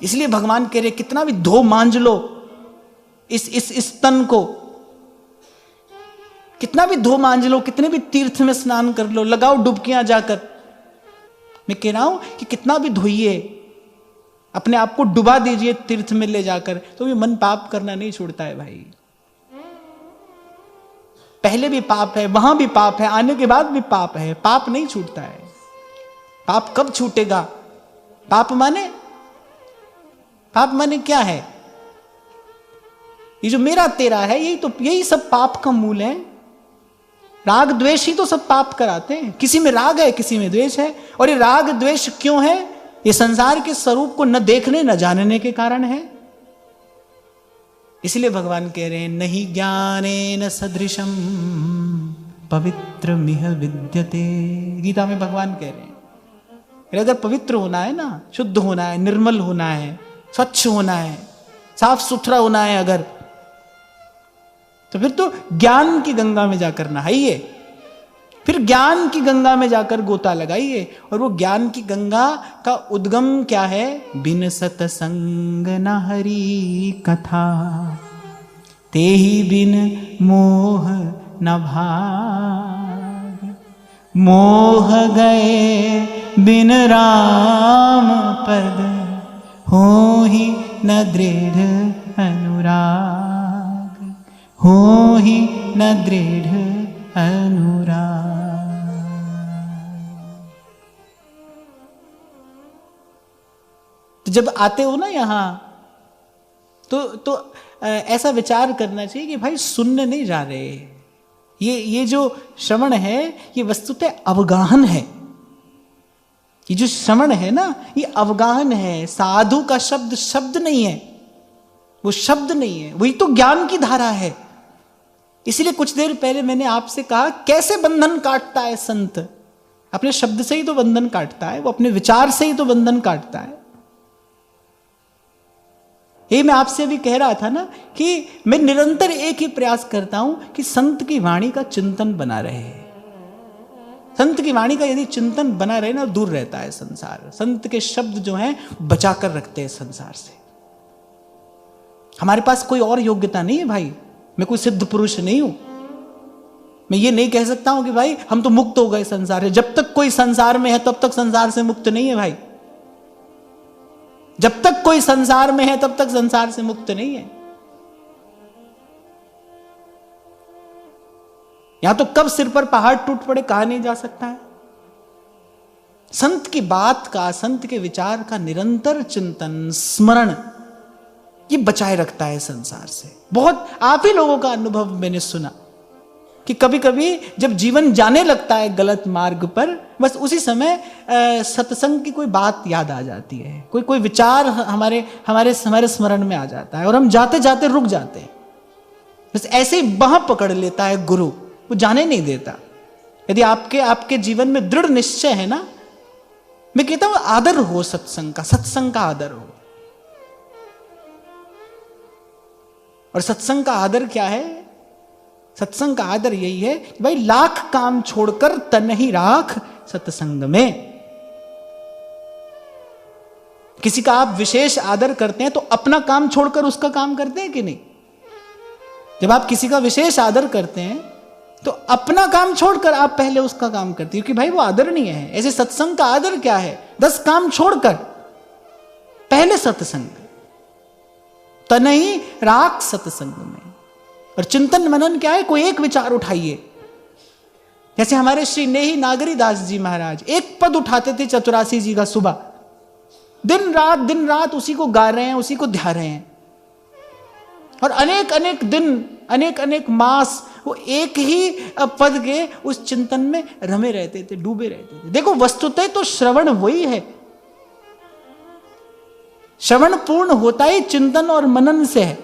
इसलिए भगवान कह रहे कितना भी धो मांझ लो इस तन को, कितना भी धो मांझ लो, कितने भी तीर्थ में स्नान कर लो, लगाओ डुबकियां जाकर। मैं कह रहा हूं कि कितना भी धोइए, अपने आप को डुबा दीजिए तीर्थ में ले जाकर, तो भी मन पाप करना नहीं छोड़ता है भाई। पहले भी पाप है, वहां भी पाप है, आने के बाद भी पाप है, पाप नहीं छूटता है। पाप कब छूटेगा? पाप माने क्या है? ये जो मेरा तेरा है, यही सब पाप का मूल है। राग द्वेष ही तो सब पाप कराते हैं। किसी में राग है, किसी में द्वेष है। और ये राग द्वेष क्यों है? ये संसार के स्वरूप को न देखने न जानने के कारण है। इसलिए भगवान कह रहे हैं नहीं ज्ञानेन सदृशम पवित्रमिह विद्यते। गीता में भगवान कह रहे हैं अगर पवित्र होना है ना, शुद्ध होना है, निर्मल होना है, स्वच्छ होना है, साफ सुथरा होना है अगर, तो फिर तो ज्ञान की गंगा में जाकर नहाइए, फिर ज्ञान की गंगा में जाकर गोता लगाइए। और वो ज्ञान की गंगा का उद्गम क्या है? बिन सतसंग न हरि कथा, तेहि बिन मोह न भाग। मोह गए बिन राम पद, होहि न दृढ़ अनुराग। होहि न दृढ़ अनुराग। तो जब आते हो ना यहां, तो ऐसा विचार करना चाहिए कि भाई सुनने नहीं जा रहे, ये जो श्रवण है ये वस्तुतः अवगाहन है। ये जो श्रवण है ना, ये अवगाहन है। साधु का शब्द नहीं है, वो शब्द नहीं है, वही तो ज्ञान की धारा है। इसलिए कुछ देर पहले मैंने आपसे कहा कैसे बंधन काटता है संत। अपने शब्द से ही तो बंधन काटता है, वो अपने विचार से ही तो बंधन काटता है। ये मैं आपसे अभी कह रहा था ना कि मैं निरंतर एक ही प्रयास करता हूं कि संत की वाणी का चिंतन बना रहे। संत की वाणी का यदि चिंतन बना रहे ना, दूर रहता है संसार। संत के शब्द जो हैं बचाकर रखते हैं संसार से। हमारे पास कोई और योग्यता नहीं है भाई, मैं कोई सिद्ध पुरुष नहीं हूं। मैं ये नहीं कह सकता हूं कि भाई हम तो मुक्त हो गए संसार से। जब तक कोई संसार में है तब तक संसार से मुक्त नहीं है भाई। जब तक कोई संसार में है तब तक संसार से मुक्त नहीं है। यहां तो कब सिर पर पहाड़ टूट पड़े कहा नहीं जा सकता है। संत की बात का, संत के विचार का निरंतर चिंतन, स्मरण, ये बचाए रखता है संसार से। बहुत आप ही लोगों का अनुभव मैंने सुना कि कभी कभी जब जीवन जाने लगता है गलत मार्ग पर, बस उसी समय सत्संग की कोई बात याद आ जाती है, कोई विचार हमारे स्मरण में आ जाता है और हम जाते जाते रुक जाते हैं। बस ऐसे ही बाह पकड़ लेता है गुरु, वो जाने नहीं देता। यदि आपके जीवन में दृढ़ निश्चय है ना, मैं कहता हूं आदर हो सत्संग का आदर हो। और सत्संग का आदर क्या है? सत्संग का आदर यही है कि भाई लाख काम छोड़कर तन ही राख सत्संग में। किसी का आप विशेष आदर करते हैं तो अपना काम छोड़कर उसका काम करते हैं कि नहीं? जब आप किसी का विशेष आदर करते हैं तो अपना काम छोड़कर आप पहले उसका काम करते हैं, क्योंकि भाई वो आदरणीय है। ऐसे सत्संग का आदर क्या है? 10 काम छोड़कर पहले सत्संग, तन ही राख सत्संग में। और चिंतन मनन क्या है? कोई एक विचार उठाइए। जैसे हमारे श्री नेही नागरी दास जी महाराज एक पद उठाते थे चतुरासी जी का सुबह, दिन रात उसी को गा रहे हैं, उसी को ध्या रहे हैं। और अनेक अनेक दिन, अनेक अनेक मास वो एक ही पद के उस चिंतन में रमे रहते थे, डूबे रहते थे। देखो वस्तुतः तो श्रवण वही है, श्रवण पूर्ण होता ही चिंतन और मनन से है।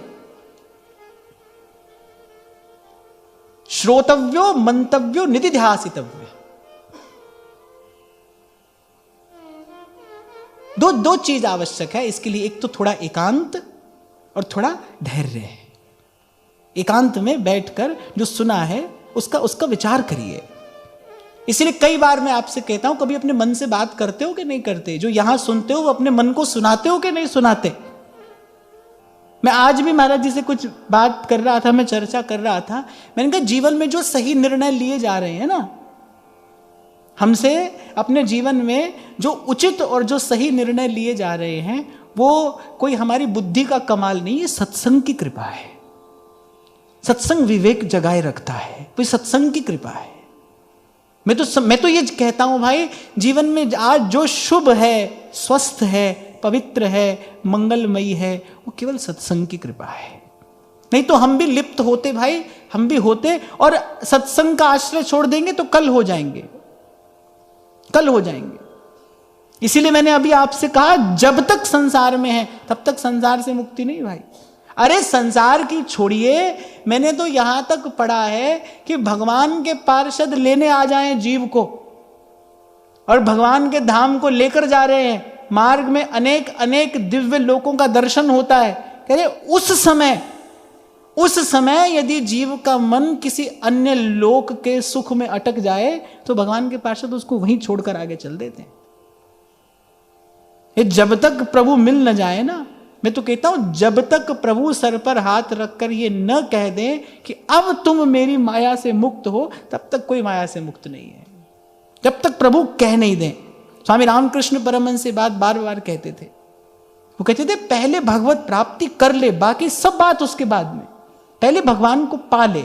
श्रोतव्यो मंतव्यो निधिध्यासितव्यो। दो चीज आवश्यक है इसके लिए, एक तो थोड़ा एकांत और थोड़ा धैर्य है। एकांत में बैठकर जो सुना है उसका विचार करिए। इसलिए कई बार मैं आपसे कहता हूं, कभी अपने मन से बात करते हो कि नहीं करते? जो यहां सुनते हो वो अपने मन को सुनाते हो कि नहीं सुनाते? मैं आज भी महाराज जी से कुछ बात कर रहा था, मैं चर्चा कर रहा था। मैंने कहा जीवन में जो सही निर्णय लिए जा रहे हैं ना, हमसे अपने जीवन में जो उचित और जो सही निर्णय लिए जा रहे हैं, वो कोई हमारी बुद्धि का कमाल नहीं है, सत्संग की कृपा है। सत्संग विवेक जगाए रखता है, कोई सत्संग की कृपा है। मैं तो ये कहता हूं भाई, जीवन में आज जो शुभ है, स्वस्थ है, पवित्र है, मंगलमयी है, वो केवल सत्संग की कृपा है। नहीं तो हम भी लिप्त होते भाई, हम भी होते, और सत्संग का आश्रय छोड़ देंगे तो कल हो जाएंगे, कल हो जाएंगे। इसीलिए मैंने अभी आपसे कहा, जब तक संसार में है तब तक संसार से मुक्ति नहीं भाई। अरे संसार की छोड़िए, मैंने तो यहां तक पढ़ा है कि भगवान के पार्षद लेने आ जाएं जीव को और भगवान के धाम को लेकर जा रहे हैं, मार्ग में अनेक अनेक दिव्य लोकों का दर्शन होता है। कह रहे उस समय यदि जीव का मन किसी अन्य लोक के सुख में अटक जाए तो भगवान के पार्षद उसको वहीं छोड़कर आगे चल देते हैं। ये जब तक प्रभु मिल न जाए ना, मैं तो कहता हूं जब तक प्रभु सर पर हाथ रखकर ये न कह दें कि अब तुम मेरी माया से मुक्त हो, तब तक कोई माया से मुक्त नहीं है। जब तक प्रभु कह नहीं दें। स्वामी रामकृष्ण परमहंस से बात बार बार कहते थे, वो कहते थे पहले भगवत प्राप्ति कर ले, बाकी सब बात उसके बाद में। पहले भगवान को पा ले,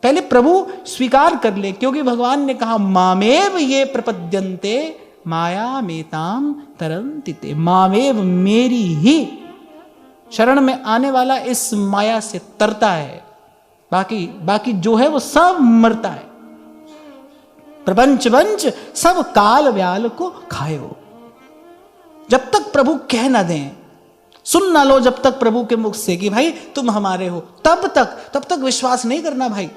पहले प्रभु स्वीकार कर ले, क्योंकि भगवान ने कहा मामेव ये प्रपद्यन्ते माया मेताम तरन्तिते। मामेव मेरी ही शरण में आने वाला इस माया से तरता है, बाकी जो है वो सब मरता है। प्रपंच वंच सब काल व्याल को खायो। जब तक प्रभु कह ना दें, सुन ना लो जब तक प्रभु के मुख से कि भाई तुम हमारे हो, तब तक विश्वास नहीं करना भाई,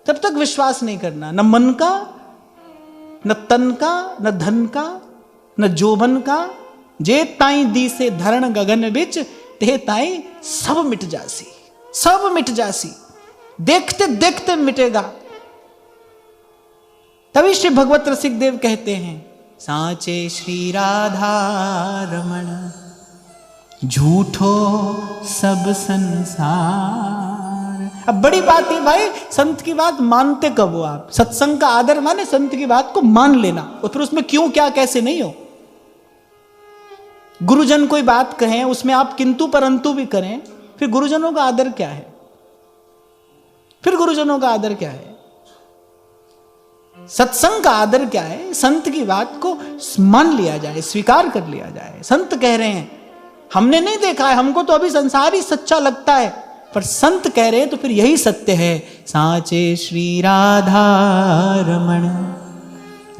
तब तक विश्वास नहीं करना। न मन का, न तन का, न धन का, न जोबन का। जे ताई दी से धरण गगन बिच, ते ताई सब मिट जासी, सब मिट जासी। देखते देखते मिटेगा। तभी श्री भगवत रसिक देव कहते हैं, सांचे श्री राधा रमण, झूठो सब संसार। अब बड़ी बात है भाई, संत की बात मानते कब हो आप? सत्संग का आदर माने संत की बात को मान लेना, और फिर उसमें क्यों क्या कैसे नहीं हो। गुरुजन कोई बात कहें उसमें आप किंतु परंतु भी करें, फिर गुरुजनों का आदर क्या है? फिर गुरुजनों का आदर क्या है? सत्संग का आदर क्या है? संत की बात को मान लिया जाए, स्वीकार कर लिया जाए। संत कह रहे हैं, हमने नहीं देखा है, हमको तो अभी संसार ही सच्चा लगता है, पर संत कह रहे हैं तो फिर यही सत्य है। सांचे श्री राधा रमण,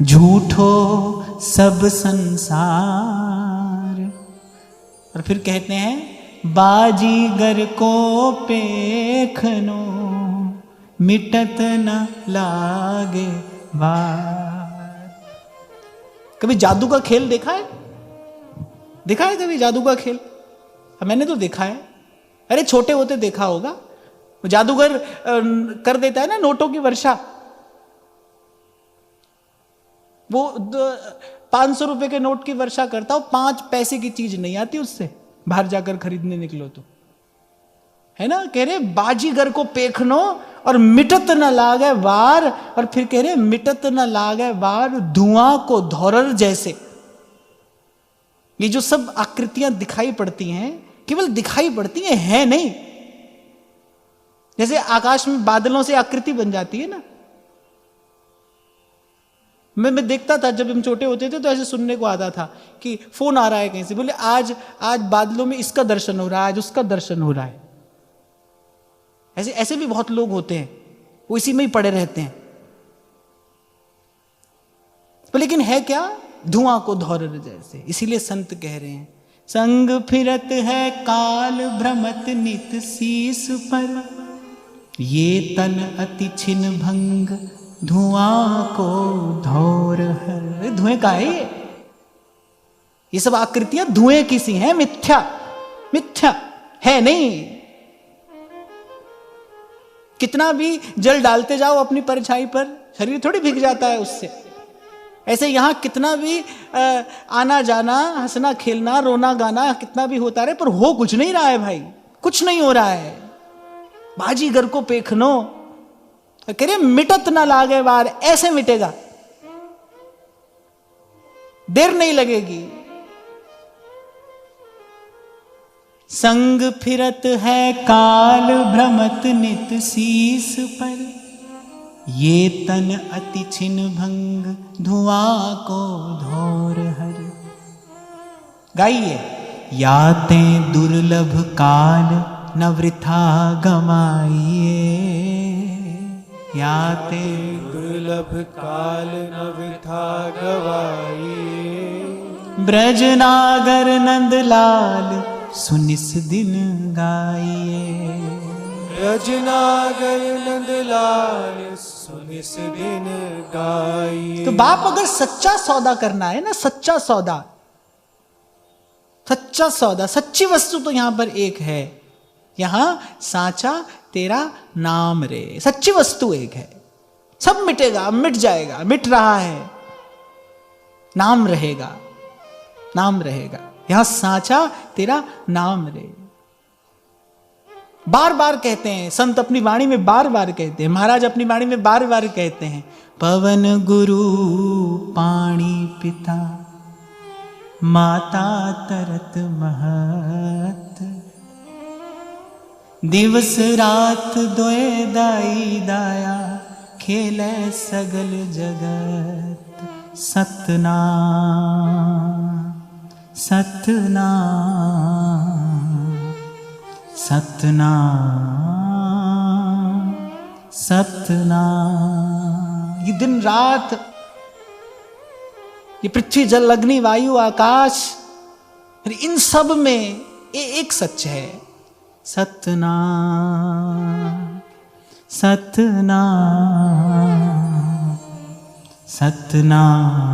झूठो सब संसार। और फिर कहते हैं, बाजीगर को पेखनो, मिटत न लागे वार। कभी जादू का खेल देखा है? देखा है कभी जादू का खेल? मैंने तो देखा है। अरे छोटे होते देखा होगा। जादूगर कर देता है ना नोटों की वर्षा। वो 500 रुपए के नोट की वर्षा करता हो, 5 पैसे की चीज नहीं आती उससे, बाहर जाकर खरीदने निकलो तो, है ना। कह रहे बाजीगर को पेखनो और मिटत न लागे वार। और फिर कह रहे मिटत न लागे वार, धुआं को धौरर जैसे। ये जो सब आकृतियां दिखाई पड़ती हैं, केवल दिखाई पड़ती हैं, है नहीं। जैसे आकाश में बादलों से आकृति बन जाती है ना, मैं देखता था जब हम छोटे होते थे तो ऐसे सुनने को आता था कि फोन आ रहा है कहीं से, बोले आज बादलों में इसका दर्शन हो रहा है, आज उसका दर्शन हो रहा है। ऐसे ऐसे भी बहुत लोग होते हैं, वो इसी में ही पड़े रहते हैं। तो लेकिन है क्या, धुआं को धौर जैसे। इसीलिए संत कह रहे हैं, संग फिरत है काल भ्रमत नित शीस पर, ये तन अति छिन भंग धुआं को धौर हर। धुएं का है ये सब आकृतियां धुएं की सी हैं, मिथ्या मिथ्या है नहीं। कितना भी जल डालते जाओ अपनी परछाई पर, शरीर थोड़ी भीग जाता है उससे। ऐसे यहां कितना भी आना जाना, हंसना खेलना, रोना गाना कितना भी होता रहे, पर हो कुछ नहीं रहा है भाई, कुछ नहीं हो रहा है। बाजीगर को पेखनो, कह रहे मिटत ना लागे बार, ऐसे मिटेगा, देर नहीं लगेगी। संग फिरत है काल भ्रमत नित शीस पर, ये तन अति छिन भंग धुआं को धौर हर। गाइए, याते दुर्लभ काल न वृथा गमाइए, याते दुर्लभ काल न वृथा गवाइए, ब्रज नागर नंद लाल सुनिस दिन गाइए, ब्रज नागर नंद लाल सुनिस दिन गाइए। तो बाप अगर सच्चा सौदा करना है ना, सच्चा सौदा, सच्चा सौदा, सच्ची वस्तु तो यहां पर एक है, यहां साचा तेरा नाम रे। सच्ची वस्तु एक है, सब मिटेगा, मिट जाएगा, मिट रहा है, नाम रहेगा, नाम रहेगा। यहां साचा तेरा नाम रे। बार बार कहते हैं संत, अपनी वाणी में बार बार कहते हैं, महाराज अपनी वाणी में बार बार कहते हैं, पवन गुरु पाणी पिता माता तरत महत, दिवस रात दोए दाई दाया खेले सगल जगत, सतनाम सतनाम सतनाम सतनाम। ये दिन रात, ये पृथ्वी जल अग्नि वायु आकाश, इन सब में एक सच है, सतनाम सतनाम सतनाम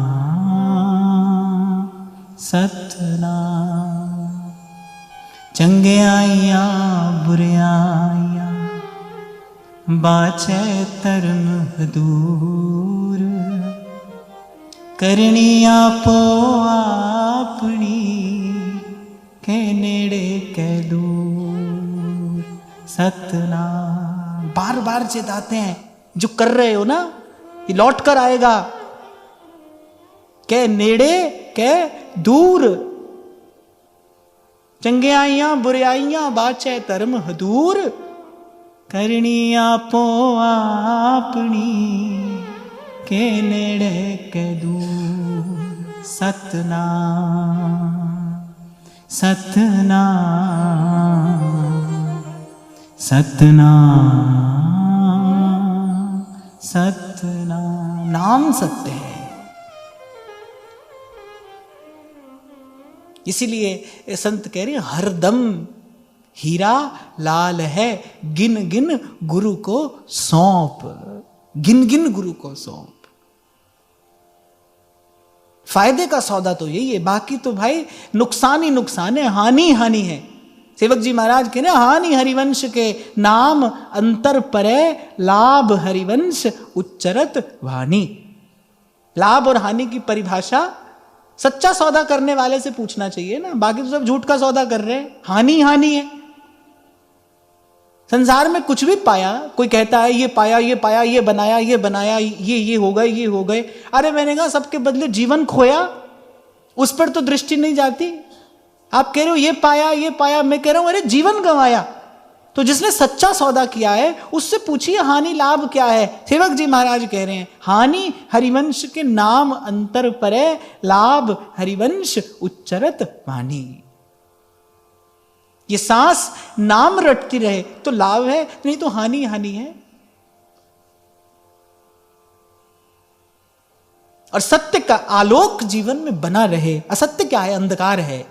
सतनाम। चंगे आइया बुरे आइया बाचे तरम दूर, करनी आपो आपनी के नेड़े के दूर, सतनाम। बार बार चेताते हैं, जो कर रहे हो ना ये लौट कर आएगा, के नेड़े के दूर, चंगे आइया बुरे आइया बाचे धर्म हदूर, करनी आपो आपनी के नेड़े के दूर, सतनाम सतनाम सतनाम सतनाम। नाम सत्य है। इसीलिए संत कह रहे हैं, हरदम हीरा लाल है, गिन गिन गुरु को सौंप, गिन गिन गुरु को सौंप। फायदे का सौदा तो यही है, बाकी तो भाई नुकसान ही नुकसान है, हानि हानि है। सेवक जी महाराज कह रहे हैं, हानि हरिवंश के नाम अंतर परे, लाभ हरिवंश उच्चरत वाणी। लाभ और हानि की परिभाषा सच्चा सौदा करने वाले से पूछना चाहिए ना, बाकी तो सब झूठ का सौदा कर रहे हैं, हानि हानि है। संसार में कुछ भी पाया, कोई कहता है ये पाया ये पाया, ये बनाया ये बनाया, ये हो गए ये हो गए। अरे मैंने कहा सबके बदले जीवन खोया, उस पर तो दृष्टि नहीं जाती। आप कह रहे हो ये पाया ये पाया, मैं कह रहा हूं अरे जीवन गंवाया, तो जिसने सच्चा सौदा किया है उससे पूछिए हानि लाभ क्या है। सेवक जी महाराज कह रहे हैं, हानि हरिवंश के नाम अंतर परे, लाभ हरिवंश उच्चरत वाणी। ये सांस नाम रटती रहे तो लाभ है, नहीं तो हानि हानि है। और सत्य का आलोक जीवन में बना रहे। असत्य क्या है? अंधकार है।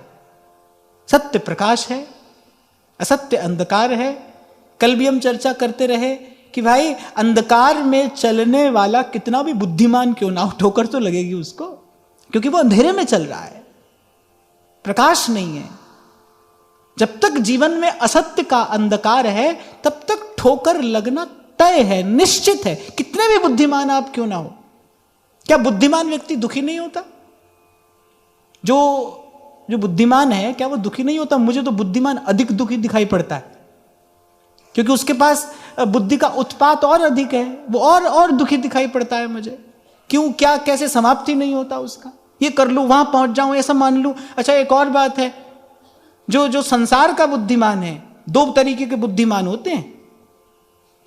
सत्य प्रकाश है, असत्य अंधकार है। कल भी हम चर्चा करते रहे कि भाई अंधकार में चलने वाला कितना भी बुद्धिमान क्यों ना हो, ठोकर तो लगेगी उसको, क्योंकि वो अंधेरे में चल रहा है, प्रकाश नहीं है। जब तक जीवन में असत्य का अंधकार है तब तक ठोकर लगना तय है, निश्चित है, कितने भी बुद्धिमान आप क्यों ना हो। क्या बुद्धिमान व्यक्ति दुखी नहीं होता? जो बुद्धिमान है क्या वो दुखी नहीं होता? मुझे तो बुद्धिमान अधिक दुखी दिखाई पड़ता है, क्योंकि उसके पास बुद्धि का उत्पात और अधिक है, वो और दुखी दिखाई पड़ता है मुझे। क्यों, क्या, कैसे समाप्ति नहीं होता उसका। ये कर लूं, वहां पहुंच जाऊं, ऐसा मान लूं। अच्छा, एक और बात है, जो संसार का बुद्धिमान है, दो तरीके के बुद्धिमान होते हैं।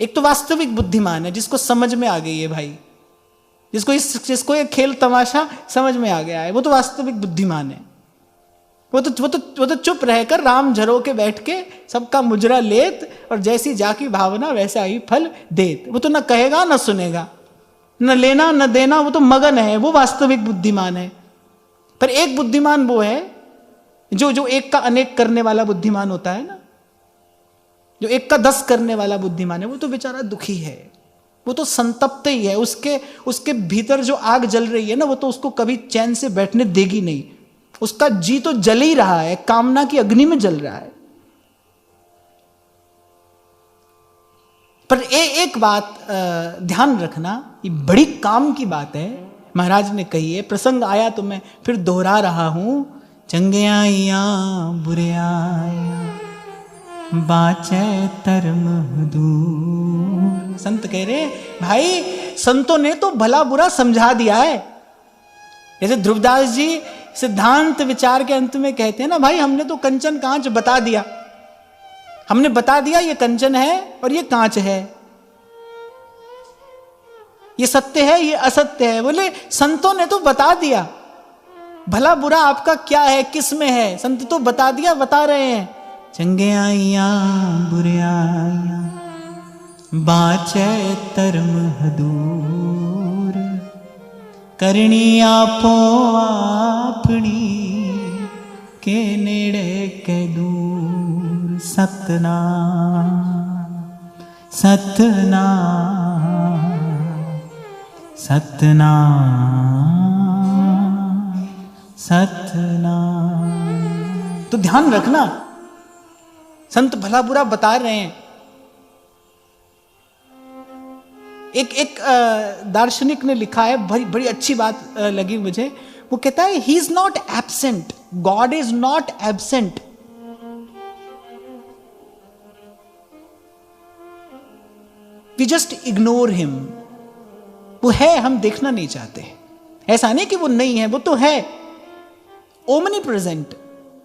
एक तो वास्तविक बुद्धिमान है, जिसको समझ में आ गई है भाई, जिसको ये खेल तमाशा समझ में आ गया है, वो तो वास्तविक बुद्धिमान है। वो तो चुप रहकर राम झरो के बैठ के सबका मुजरा लेत, और जैसी जाकी भावना वैसा ही फल देत। वो तो न कहेगा न सुनेगा, न लेना न देना, वो तो मगन है, वो वास्तविक बुद्धिमान है। पर एक बुद्धिमान वो है जो एक का अनेक करने वाला बुद्धिमान होता है ना, जो एक का 10 करने वाला बुद्धिमान है, वो तो बेचारा दुखी है, वो तो संतप्त ही है। उसके भीतर जो आग जल रही है ना, वो तो उसको कभी चैन से बैठने देगी नहीं। उसका जी तो जल ही रहा है, कामना की अग्नि में जल रहा है। पर एक बात ध्यान रखना, ये बड़ी काम की बात है, महाराज ने कही है, प्रसंग आया तो मैं फिर दोहरा रहा हूं। चंगे आइया बुरे आया बाचे धर्म दूर। संत कह रहे भाई, संतों ने तो भला बुरा समझा दिया है। जैसे ध्रुवदास जी सिद्धांत विचार के अंत में कहते हैं ना, भाई हमने तो कंचन कांच बता दिया, हमने बता दिया ये कंचन है और ये कांच है, ये सत्य है ये असत्य है। बोले संतों ने तो बता दिया, भला बुरा आपका क्या है, किस में है, संत तो बता दिया, बता रहे हैं। चंगे आइया बुरे आइया बाचे धर्म दूर, करनी आपो आपनी के नेड़े के दूर। सतनाम सतनाम सतनाम सतनाम। तो ध्यान रखना, संत भला बुरा बता रहे हैं। एक दार्शनिक ने लिखा है, बड़ी अच्छी बात लगी मुझे। वो कहता है, he is not absent, God is not absent. We just ignore him. वो है, हम देखना नहीं चाहते। ऐसा नहीं कि वो नहीं है, वो तो है, ओमनी प्रेजेंट,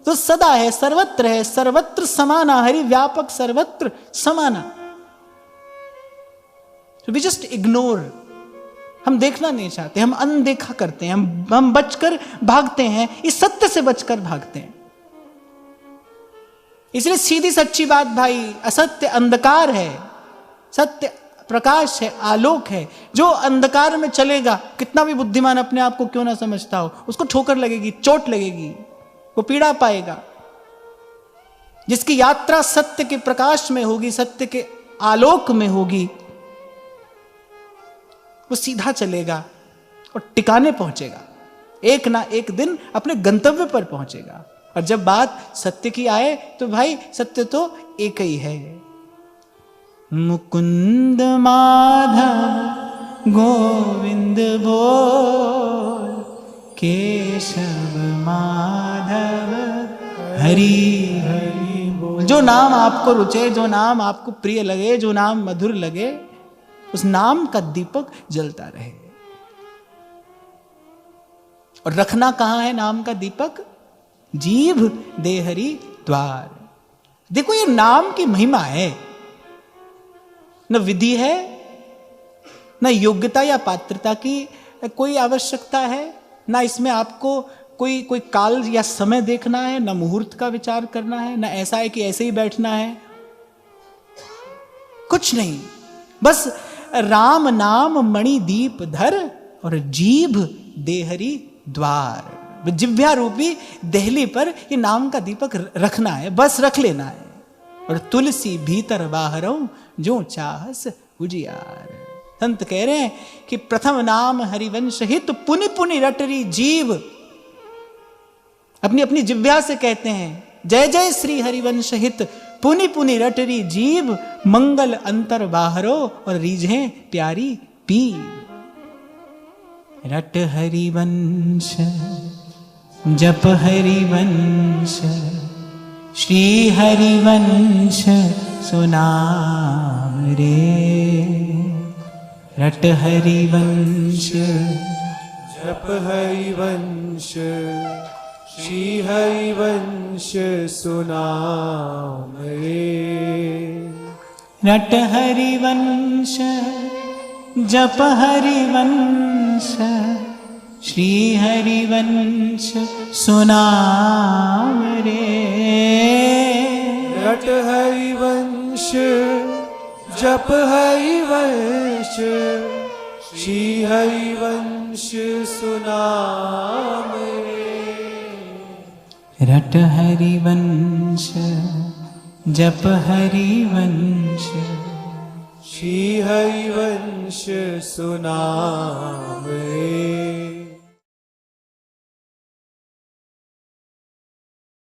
तो सदा है, सर्वत्र है, सर्वत्र समाना, हरि व्यापक सर्वत्र समाना। वी जस्ट इग्नोर, हम देखना नहीं चाहते, हम अनदेखा करते हैं, हम बचकर भागते हैं, इस सत्य से बचकर भागते हैं। इसलिए सीधी सच्ची बात भाई, असत्य अंधकार है, सत्य प्रकाश है, आलोक है। जो अंधकार में चलेगा, कितना भी बुद्धिमान अपने आप को क्यों ना समझता हो, उसको ठोकर लगेगी, चोट लगेगी, वो पीड़ा पाएगा। जिसकी यात्रा सत्य के प्रकाश में होगी, सत्य के आलोक में होगी, वो सीधा चलेगा और टिकाने पहुंचेगा, एक ना एक दिन अपने गंतव्य पर पहुंचेगा। और जब बात सत्य की आए तो भाई सत्य तो एक ही है। मुकुंद माधव गोविंद बोल, केशव माधव हरि हरि बोल। जो नाम आपको रुचे, जो नाम आपको प्रिय लगे, जो नाम मधुर लगे, उस नाम का दीपक जलता रहे। और रखना कहां है नाम का दीपक? जीभ देहरी द्वार। देखो ये नाम की महिमा है, न विधि है, न योग्यता या पात्रता की कोई आवश्यकता है, ना इसमें आपको कोई काल या समय देखना है, ना मुहूर्त का विचार करना है, ना ऐसा है कि ऐसे ही बैठना है, कुछ नहीं। बस राम नाम मणि दीप धर और जीभ देहरी द्वार, जिह्वा रूपी देहली पर ये नाम का दीपक रखना है, बस रख लेना है। और तुलसी भीतर बाहरों जो चाहस उजियार। संत कह रहे हैं कि प्रथम नाम हरिवंश हित पुनि पुनि रटरी जीव, अपनी अपनी जिह्वा से कहते हैं जय जय श्री हरिवंश हित पुनि पुनि रटरी जीव, मंगल अंतर बाहरो और रीझे प्यारी पीव। रट हरिवंश जप हरिवंश श्री हरिवंश सुनाम रे। रट हरिवंश जप हरिवंश श्री हरिवंश सुनाम रे। रट हरिवंश जप हरिवंश श्री हरिवंश सुनाम रे। रट हरिवंश जप हरिवंश श्री हरिवंश सुनाम रे। रट हरिवंश जप हरिवंश श्री हरिवंश सुनाम रे।